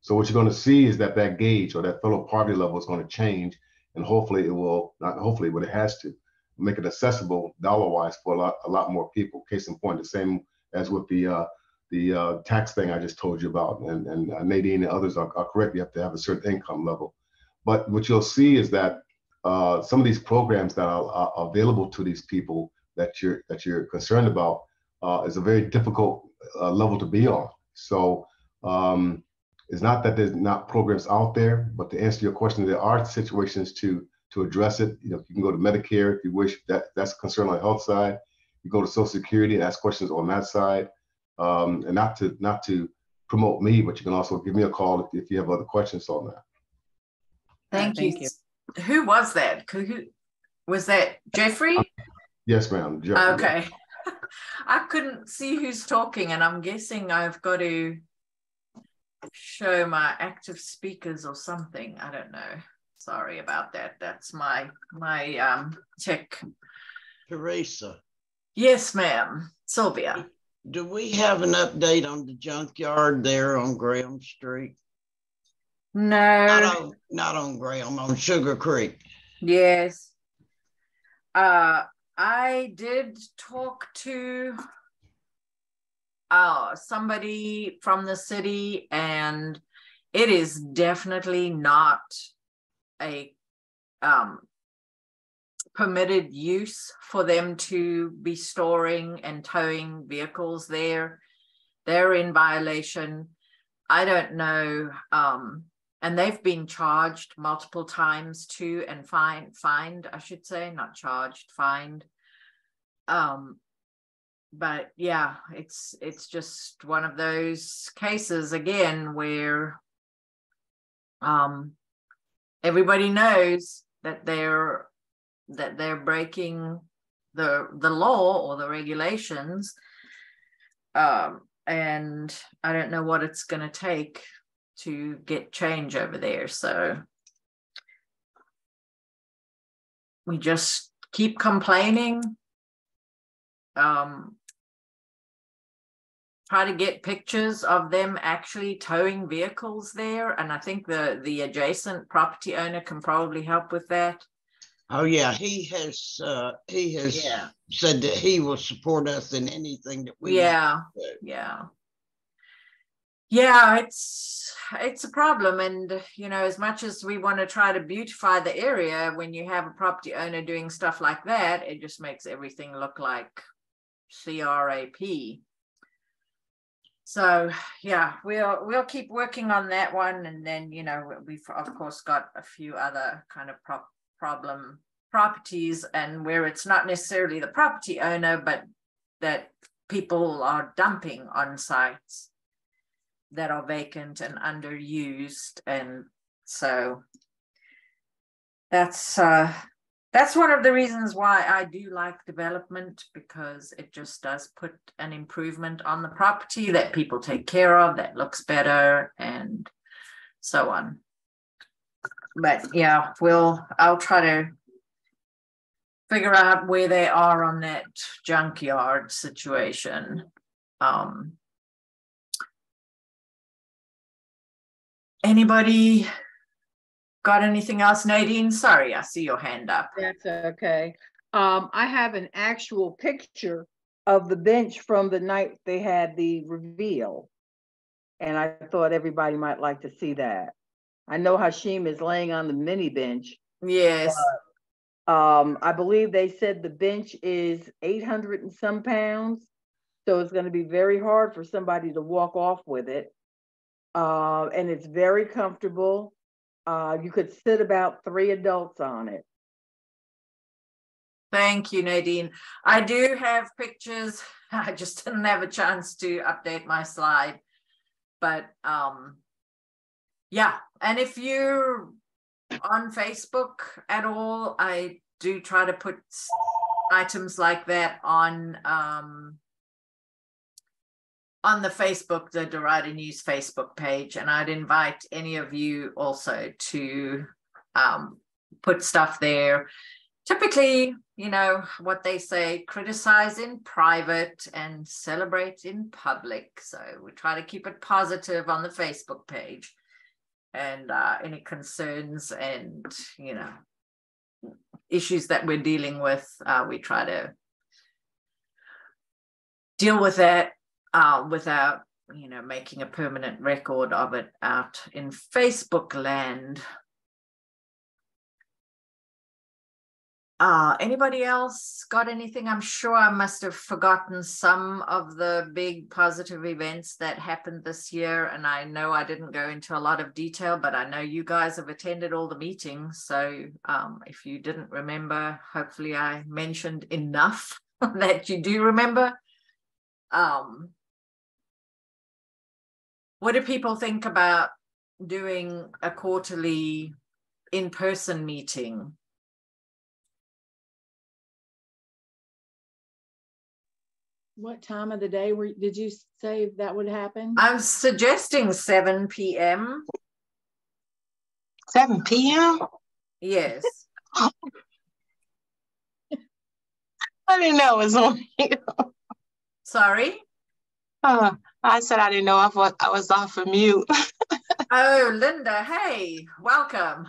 So what you're going to see is that gauge or that federal poverty level is going to change, and hopefully it will, not hopefully, but it has to make it accessible dollar-wise for a lot more people. Case in point, the same as with the tax thing I just told you about, and Nadine and others are correct. You have to have a certain income level. But what you'll see is that some of these programs that are available to these people that you're concerned about is a very difficult level to be on. So it's not that there's not programs out there, but to answer your question, there are situations to address it. You know, you can go to Medicare if you wish. That's a concern on the health side. You go to Social Security and ask questions on that side. And not to promote me, but you can also give me a call if you have other questions on that. Thank you. Who was that? Who was that? Jeffrey? Yes, ma'am. Jeffrey. Okay. I couldn't see who's talking, and I'm guessing I've got to show my active speakers or something. I don't know. Sorry about that. That's my tech. Teresa. Yes, ma'am. Sylvia. Do we have an update on the junkyard there on Graham Street? No. Not on Graham, on Sugar Creek. Yes. I did talk to somebody from the city, and it is definitely not a permitted use for them to be storing and towing vehicles there. They're in violation. I don't know. And they've been charged multiple times too, and fined, I should say, not charged, fined. But yeah, it's just one of those cases again where everybody knows that they're breaking the law or the regulations, and I don't know what it's going to take to get change over there. So we just keep complaining, try to get pictures of them actually towing vehicles there, and I think the adjacent property owner can probably help with that. Oh yeah, he has said that he will support us in anything that we Yeah, it's a problem. And you know, as much as we want to try to beautify the area, when you have a property owner doing stuff like that, it just makes everything look like crap. So yeah, we'll keep working on that one. And then, you know, we've of course got a few other kind of problem properties, and where it's not necessarily the property owner, but that people are dumping on sites that are vacant and underused. And so that's one of the reasons why I do like development, because it just does put an improvement on the property that people take care of, that looks better, and so on. But yeah, I'll try to figure out where they are on that junkyard situation. Anybody got anything else? Nadine, sorry, I see your hand up. That's okay. I have an actual picture of the bench from the night they had the reveal, and I thought everybody might like to see that. I know Hashim is laying on the mini bench. Yes. I believe they said the bench is 800 and some pounds. So it's going to be very hard for somebody to walk off with it. And it's very comfortable. You could sit about 3 adults on it. Thank you, Nadine. I do have pictures. I just didn't have a chance to update my slide. But yeah, and if you're on Facebook at all, I do try to put items like that on the Facebook, the Derita News Facebook page, and I'd invite any of you also to put stuff there. Typically, you know, what they say, criticize in private and celebrate in public. So we try to keep it positive on the Facebook page, and any concerns and, you know, issues that we're dealing with, we try to deal with that without, you know, making a permanent record of it out in Facebook land. Anybody else got anything? I'm sure I must have forgotten some of the big positive events that happened this year. And I know I didn't go into a lot of detail, but I know you guys have attended all the meetings. So if you didn't remember, hopefully I mentioned enough that you do remember. What do people think about doing a quarterly in-person meeting? What time of the day did you say that would happen? I'm suggesting 7 p.m. 7 p.m.? Yes. I didn't know it was on here. Sorry? I said I didn't know I was off of mute. Oh, Linda, hey, welcome.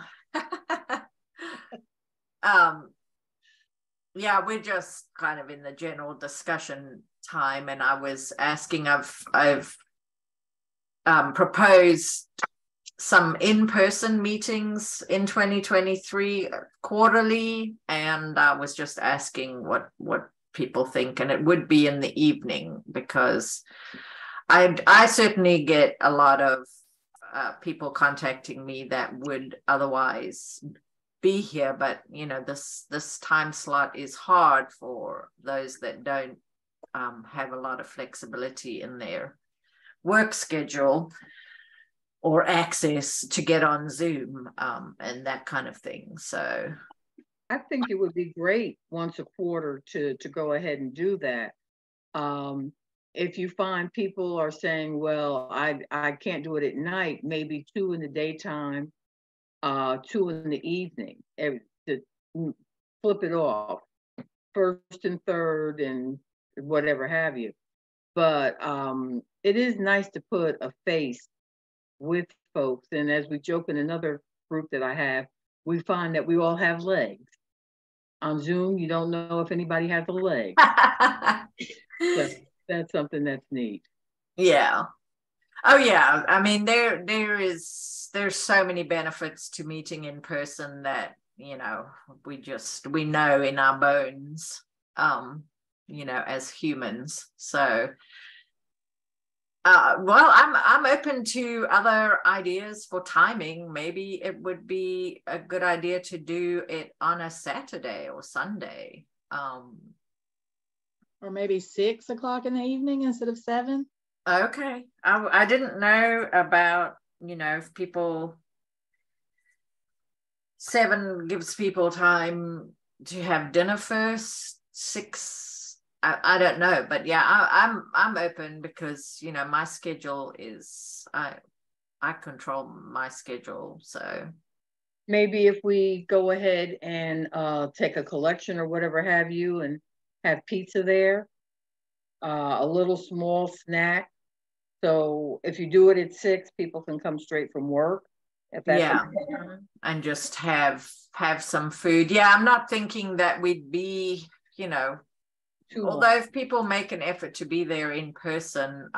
Yeah, we're just kind of in the general discussion time, and I was asking, I've proposed some in-person meetings in 2023 quarterly, and I was just asking what people think, and it would be in the evening, because I certainly get a lot of people contacting me that would otherwise be here, but you know, this time slot is hard for those that don't have a lot of flexibility in their work schedule or access to get on Zoom and that kind of thing. So I think it would be great once a quarter to go ahead and do that. If you find people are saying, well, I can't do it at night, maybe 2 in the daytime, 2 in the evening, to flip it off, 1st and 3rd and whatever have you. But it is nice to put a face with folks. And as we joke in another group that I have, we find that we all have legs. On Zoom, you don't know if anybody has a leg. So that's something that's neat. Yeah. Oh yeah. I mean, there's so many benefits to meeting in person that, you know, we know in our bones, you know, as humans. So well, I'm open to other ideas for timing. Maybe it would be a good idea to do it on a Saturday or Sunday. Or maybe 6 o'clock in the evening instead of 7. Okay. I didn't know about, you know, if people, 7 gives people time to have dinner first, 6, I don't know, but yeah, I'm open, because, you know, my schedule is, I control my schedule. So maybe if we go ahead and take a collection or whatever have you, and have pizza there, a little small snack. So if you do it at 6, people can come straight from work. If that's okay. And just have some food. Yeah, I'm not thinking that we'd be, you know, although if people make an effort to be there in person,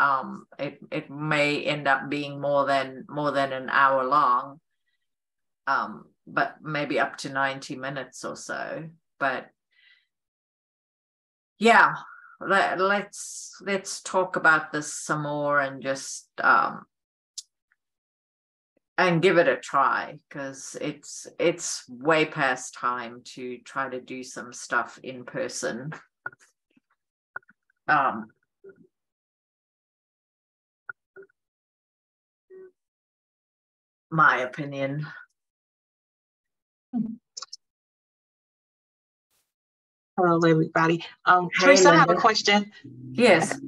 it may end up being more than an hour long, but maybe up to 90 minutes or so. But yeah, let's talk about this some more and just and give it a try, because it's way past time to try to do some stuff in person. My opinion. Hello, everybody. Hey, Teresa, I have a Linda. question. Yes.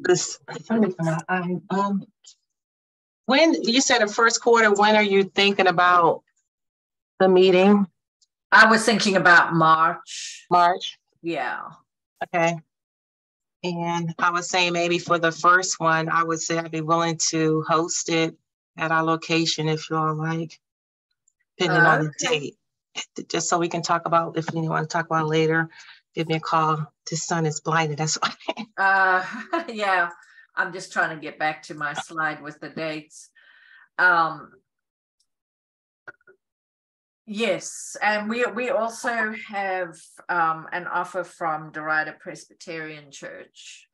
When you said the first quarter, when are you thinking about the meeting? I was thinking about March. March? Yeah. Okay. And I was saying maybe for the first one, I would say I'd be willing to host it at our location if you all like, depending on the date. Just so we can talk about, if you want to talk about it later, give me a call. This son is blinded, that's why. Yeah, I'm just trying to get back to my slide with the dates. Yes, and we also have an offer from Derita Presbyterian Church.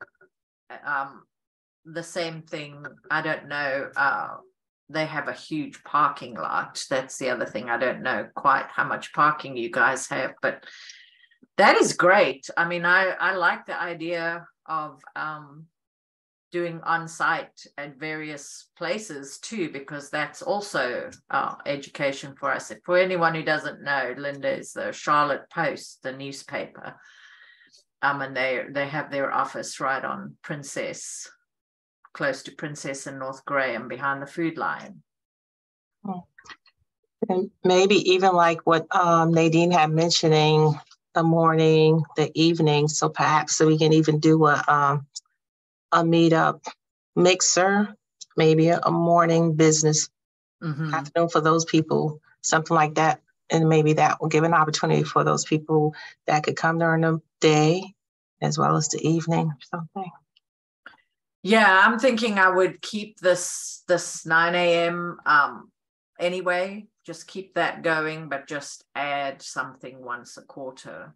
The same thing, I don't know, they have a huge parking lot. That's the other thing. I don't know quite how much parking you guys have, but that is great. I mean, I like the idea of doing on-site at various places too, because that's also education for us. For anyone who doesn't know, Linda is the Charlotte Post, the newspaper, and they have their office right on Princess, close to Princess and North Graham, behind the Food Line. And maybe even like what Nadine had mentioning, the morning, the evening, so perhaps so we can even do a meetup mixer, maybe a morning business afternoon for those people, something like that. And maybe that will give an opportunity for those people that could come during the day as well as the evening or something. Yeah, I'm thinking I would keep this 9 a.m. Anyway, just keep that going, but just add something once a quarter.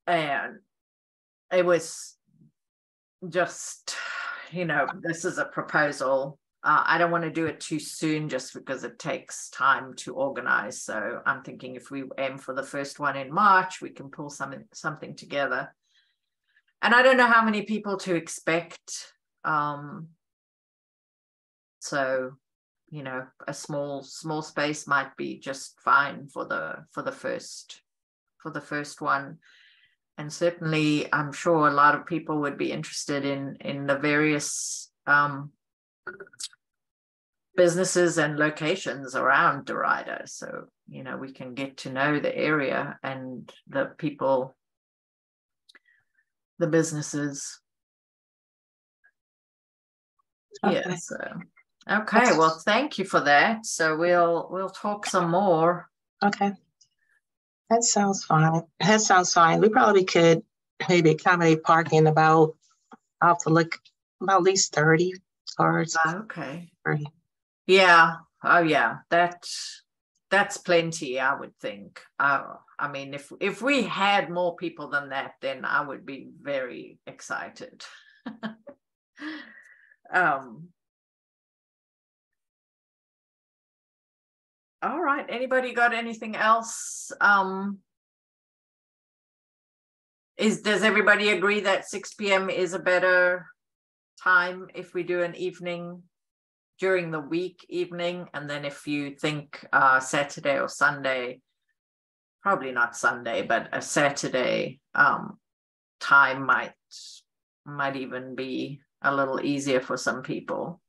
And it was just, this is a proposal. I don't want to do it too soon just because it takes time to organize. So I'm thinking if we aim for the first one in March, we can pull something together. And I don't know how many people to expect. So, a small space might be just fine for the first one. And certainly, I'm sure a lot of people would be interested in the various businesses and locations around Derita. So, we can get to know the area and the people, the businesses. Okay. Yeah. So, okay. Well, thank you for that. So we'll talk some more. Okay. That sounds fine. We probably could maybe accommodate parking about, I'll have to look, about at least 30 cars. Okay. 30. Yeah. Oh, yeah. That's plenty, I would think. I mean, if we had more people than that, then I would be very excited. All right. Anybody got anything else? Does everybody agree that 6 p.m. is a better time if we do an evening during the week evening? And then if you think Saturday or Sunday, probably not Sunday, but a Saturday time might even be a little easier for some people.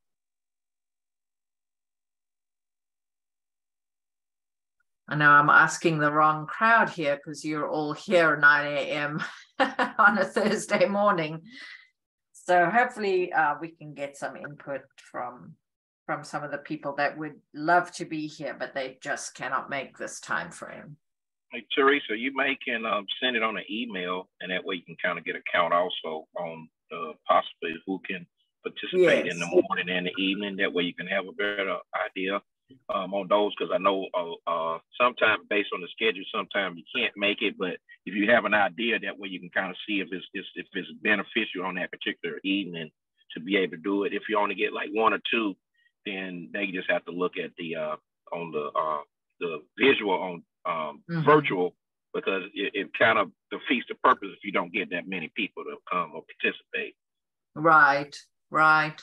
I know I'm asking the wrong crowd here because you're all here at 9 a.m. on a Thursday morning. So hopefully we can get some input from some of the people that would love to be here, but they just cannot make this time frame. Hey, Teresa, you may can send it on an email, and that way you can kind of get a count also on possibly who can participate in the morning and the evening. That way you can have a better idea. on those, because I know sometimes based on the schedule, sometimes you can't make it, but if you have an idea, that way you can kind of see if it's beneficial on that particular evening to be able to do it. If you only get like one or two, then they just have to look at the on the visual on virtual, because it kind of defeats the purpose if you don't get that many people to come or participate. Right, right.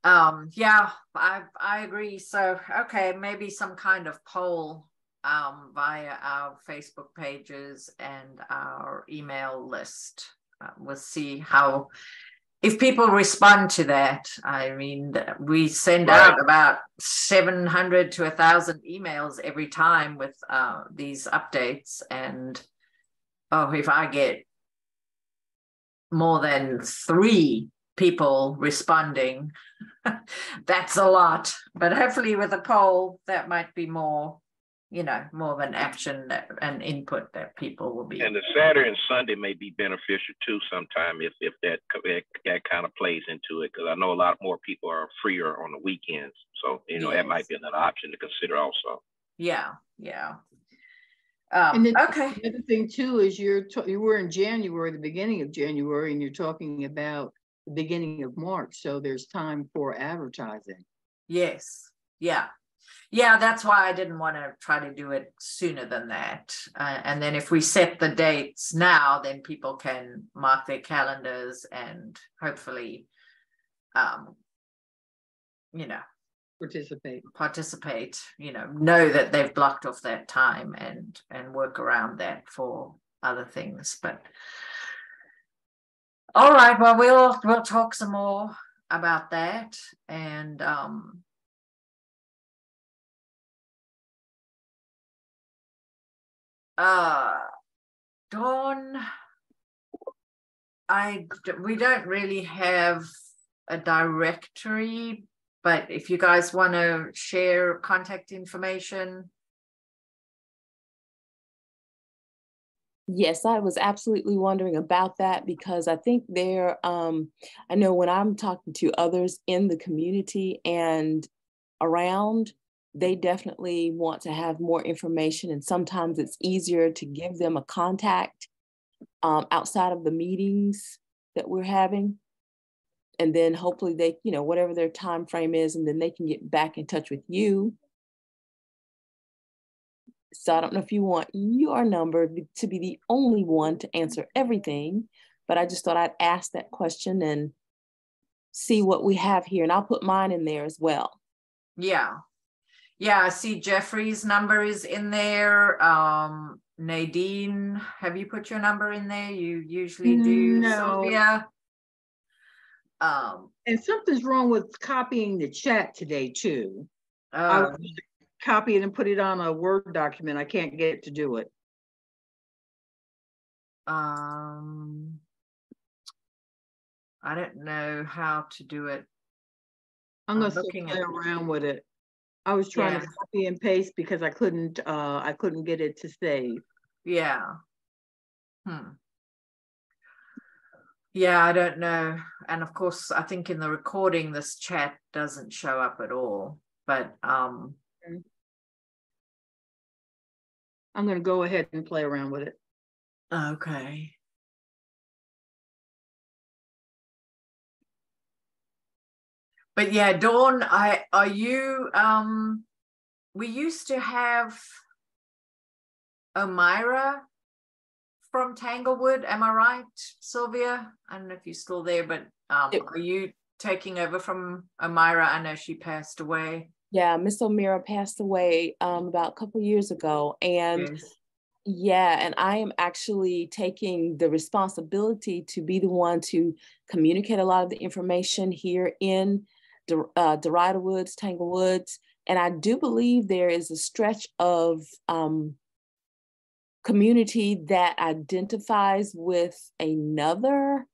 Yeah, I agree. So, okay, maybe some kind of poll via our Facebook pages and our email list. We'll see how, if people respond to that. I mean, we send out about 700 to 1,000 emails every time with these updates. And, oh, if I get more than 3 people responding, that's a lot. But hopefully with a poll, that might be more, you know, more of an action and input that people will be. And the Saturday and Sunday may be beneficial too sometime if that kind of plays into it, because I know a lot more people are freer on the weekends. So, you know, that might be another option to consider also. Yeah, yeah. And then okay. The other thing too is you were in January, the beginning of January, and you're talking about the beginning of March. So there's time for advertising. Yes. Yeah. Yeah, that's why I didn't want to try to do it sooner than that. And then if we set the dates now, then people can mark their calendars and hopefully, you know, participate, you know that they've blocked off that time and work around that for other things. But all right, well, we'll talk some more about that. And Dawn, we don't really have a directory, but if you guys want to share contact information. Yes, I was absolutely wondering about that, because I think I know when I'm talking to others in the community and around, they definitely want to have more information, and sometimes it's easier to give them a contact outside of the meetings that we're having. And then hopefully they, you know, whatever their time frame is, and then they can get back in touch with you. So I don't know if you want your number to be the only one to answer everything, but I just thought I'd ask that question and see what we have here. And I'll put mine in there as well. Yeah. Yeah, I see Jeffrey's number is in there. Nadine, have you put your number in there? You usually do, no. Sylvia. And something's wrong with copying the chat today too. I copy it and put it on a Word document. I can't get it to do it. I don't know how to do it. I'm gonna play around with it. I was trying to copy and paste because I couldn't get it to save. Yeah. Yeah, I don't know. And of course, I think in the recording, this chat doesn't show up at all. But I'm going to go ahead and play around with it. Okay. But yeah, Dawn, are you, we used to have Omira from Tanglewood, am I right, Sylvia? I don't know if you're still there, but are you taking over from Omira? I know she passed away. Yeah, Miss Omira passed away about a couple years ago, and and I am actually taking the responsibility to be the one to communicate a lot of the information here in Derita Woods, Tanglewoods, and I do believe there is a stretch of community that identifies with another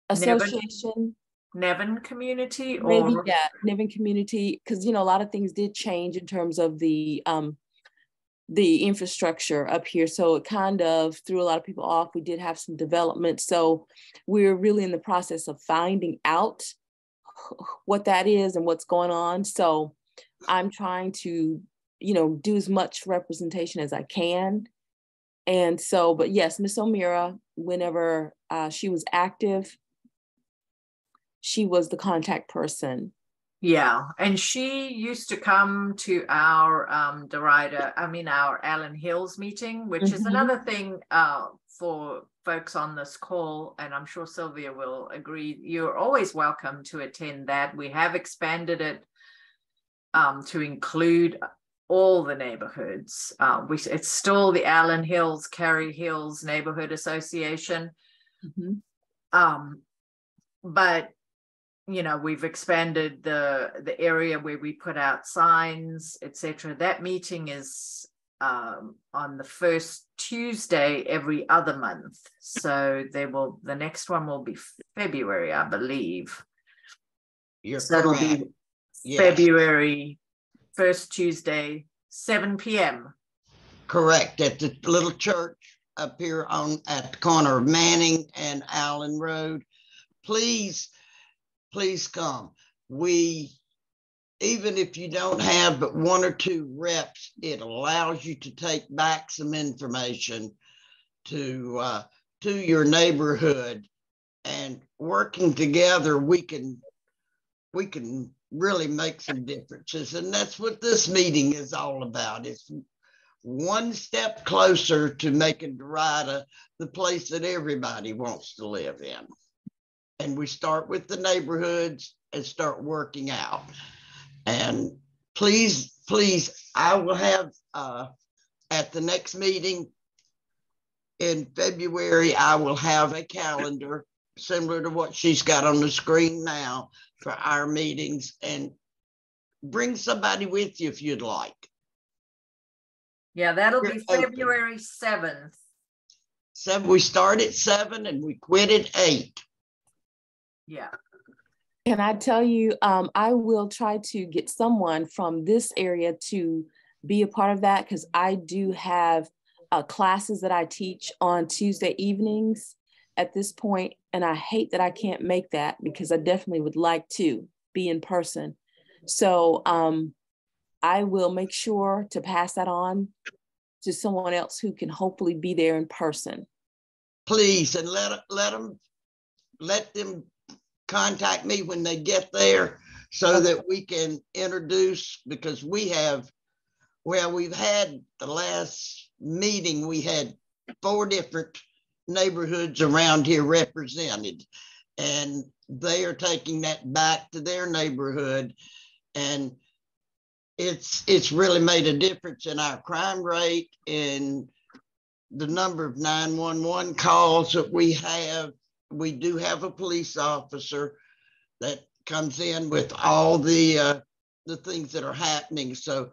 association. Nevin community, maybe, or Nevin community, because you know a lot of things did change in terms of the infrastructure up here, so it kind of threw a lot of people off. We did have some development, so we're really in the process of finding out what that is and what's going on. So I'm trying to, do as much representation as I can. And so, but yes, Miss O'Meara, whenever she was active, she was the contact person. Yeah, and she used to come to our our Allen Hills meeting, which is another thing for folks on this call, and I'm sure Sylvia will agree. You're always welcome to attend that. We have expanded it to include all the neighborhoods. It's still the Allen Hills, Cary Hills Neighborhood Association, but we've expanded the area where we put out signs, etc. That meeting is on the first Tuesday every other month. So the next one will be February, I believe. So it'll be February, first Tuesday, 7 p.m. Correct, at the little church up here at the corner of Manning and Allen Road. Please come. Even if you don't have but 1 or 2 reps, it allows you to take back some information to your neighborhood, and working together, we can really make some differences. And that's what this meeting is all about. It's one step closer to making Derita the place that everybody wants to live in. And we start with the neighborhoods and start working out. And please, I will have at the next meeting in February, I will have a calendar similar to what she's got on the screen now for our meetings, and bring somebody with you if you'd like. Yeah, that'll be February 7th. So we start at 7 and we quit at 8. Yeah. Can I tell you, I will try to get someone from this area to be a part of that, because I do have classes that I teach on Tuesday evenings at this point, and I hate that I can't make that, because I definitely would like to be in person. So I will make sure to pass that on to someone else who can hopefully be there in person. Please, and let them contact me when they get there, so that we can introduce, because we've had the last meeting, we had 4 different neighborhoods around here represented, and they are taking that back to their neighborhood, and it's really made a difference in our crime rate, in the number of 911 calls that we have. We do have a police officer that comes in with all the things that are happening. So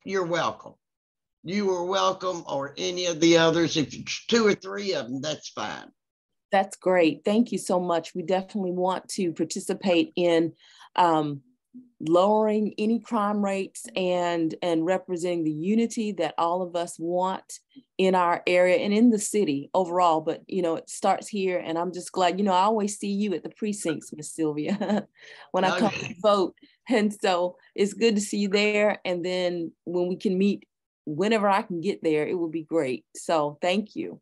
you're welcome. You are welcome, or any of the others. If it's 2 or 3 of them, that's fine. That's great. Thank you so much. We definitely want to participate in lowering any crime rates and representing the unity that all of us want in our area and in the city overall. But, it starts here, and I'm just glad, I always see you at the precincts, Miss Sylvia, when I come to vote. And so it's good to see you there. And then when we can meet, whenever I can get there, it will be great. So thank you.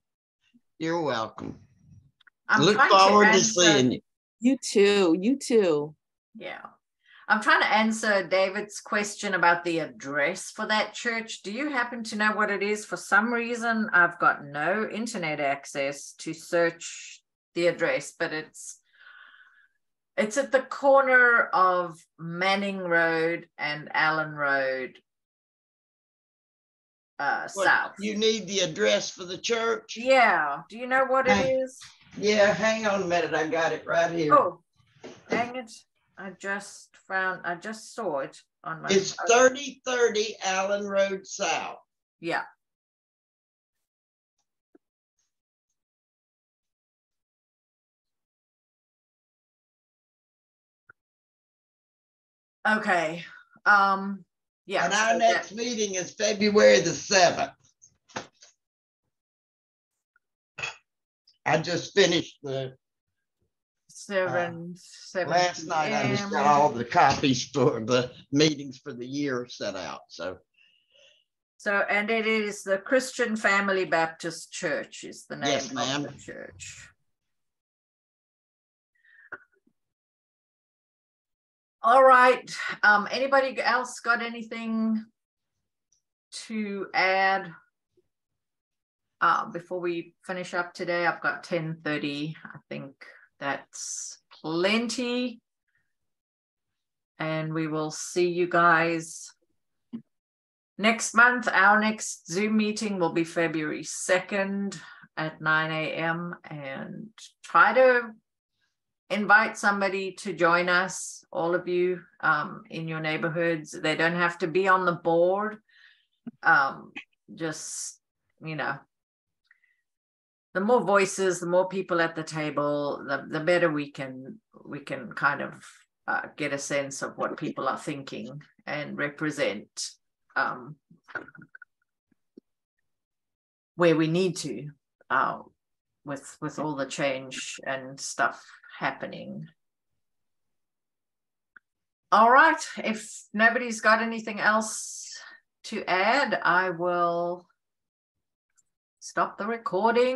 You're welcome. I'm Look forward to seeing you. You too. Yeah. I'm trying to answer David's question about the address for that church. Do you happen to know what it is? For some reason, I've got no internet access to search the address, but it's at the corner of Manning Road and Allen Road, south. You need the address for the church? Yeah. Do you know what it is? Yeah, hang on a minute. I got it right here. Oh, dang it. I just saw it on my. It's 3030 Allen Road South. Yeah. Okay. Yeah. And our next meeting is February the 7th. I just finished the 7 Last night I just got all the copies for the meetings for the year set out. So, and it is the Christian Family Baptist Church is the name yes, ma'am. of the church. All right. Anybody else got anything to add before we finish up today? I've got 10:30. I think that's plenty. And we will see you guys next month. Our next Zoom meeting will be February 2nd at 9 a.m. and try to invite somebody to join us, all of you in your neighborhoods. They don't have to be on the board. Just, you know, the more voices, the more people at the table, the better we can kind of get a sense of what people are thinking and represent where we need to with all the change and stuff happening. All right, if nobody's got anything else to add, I will stop the recording.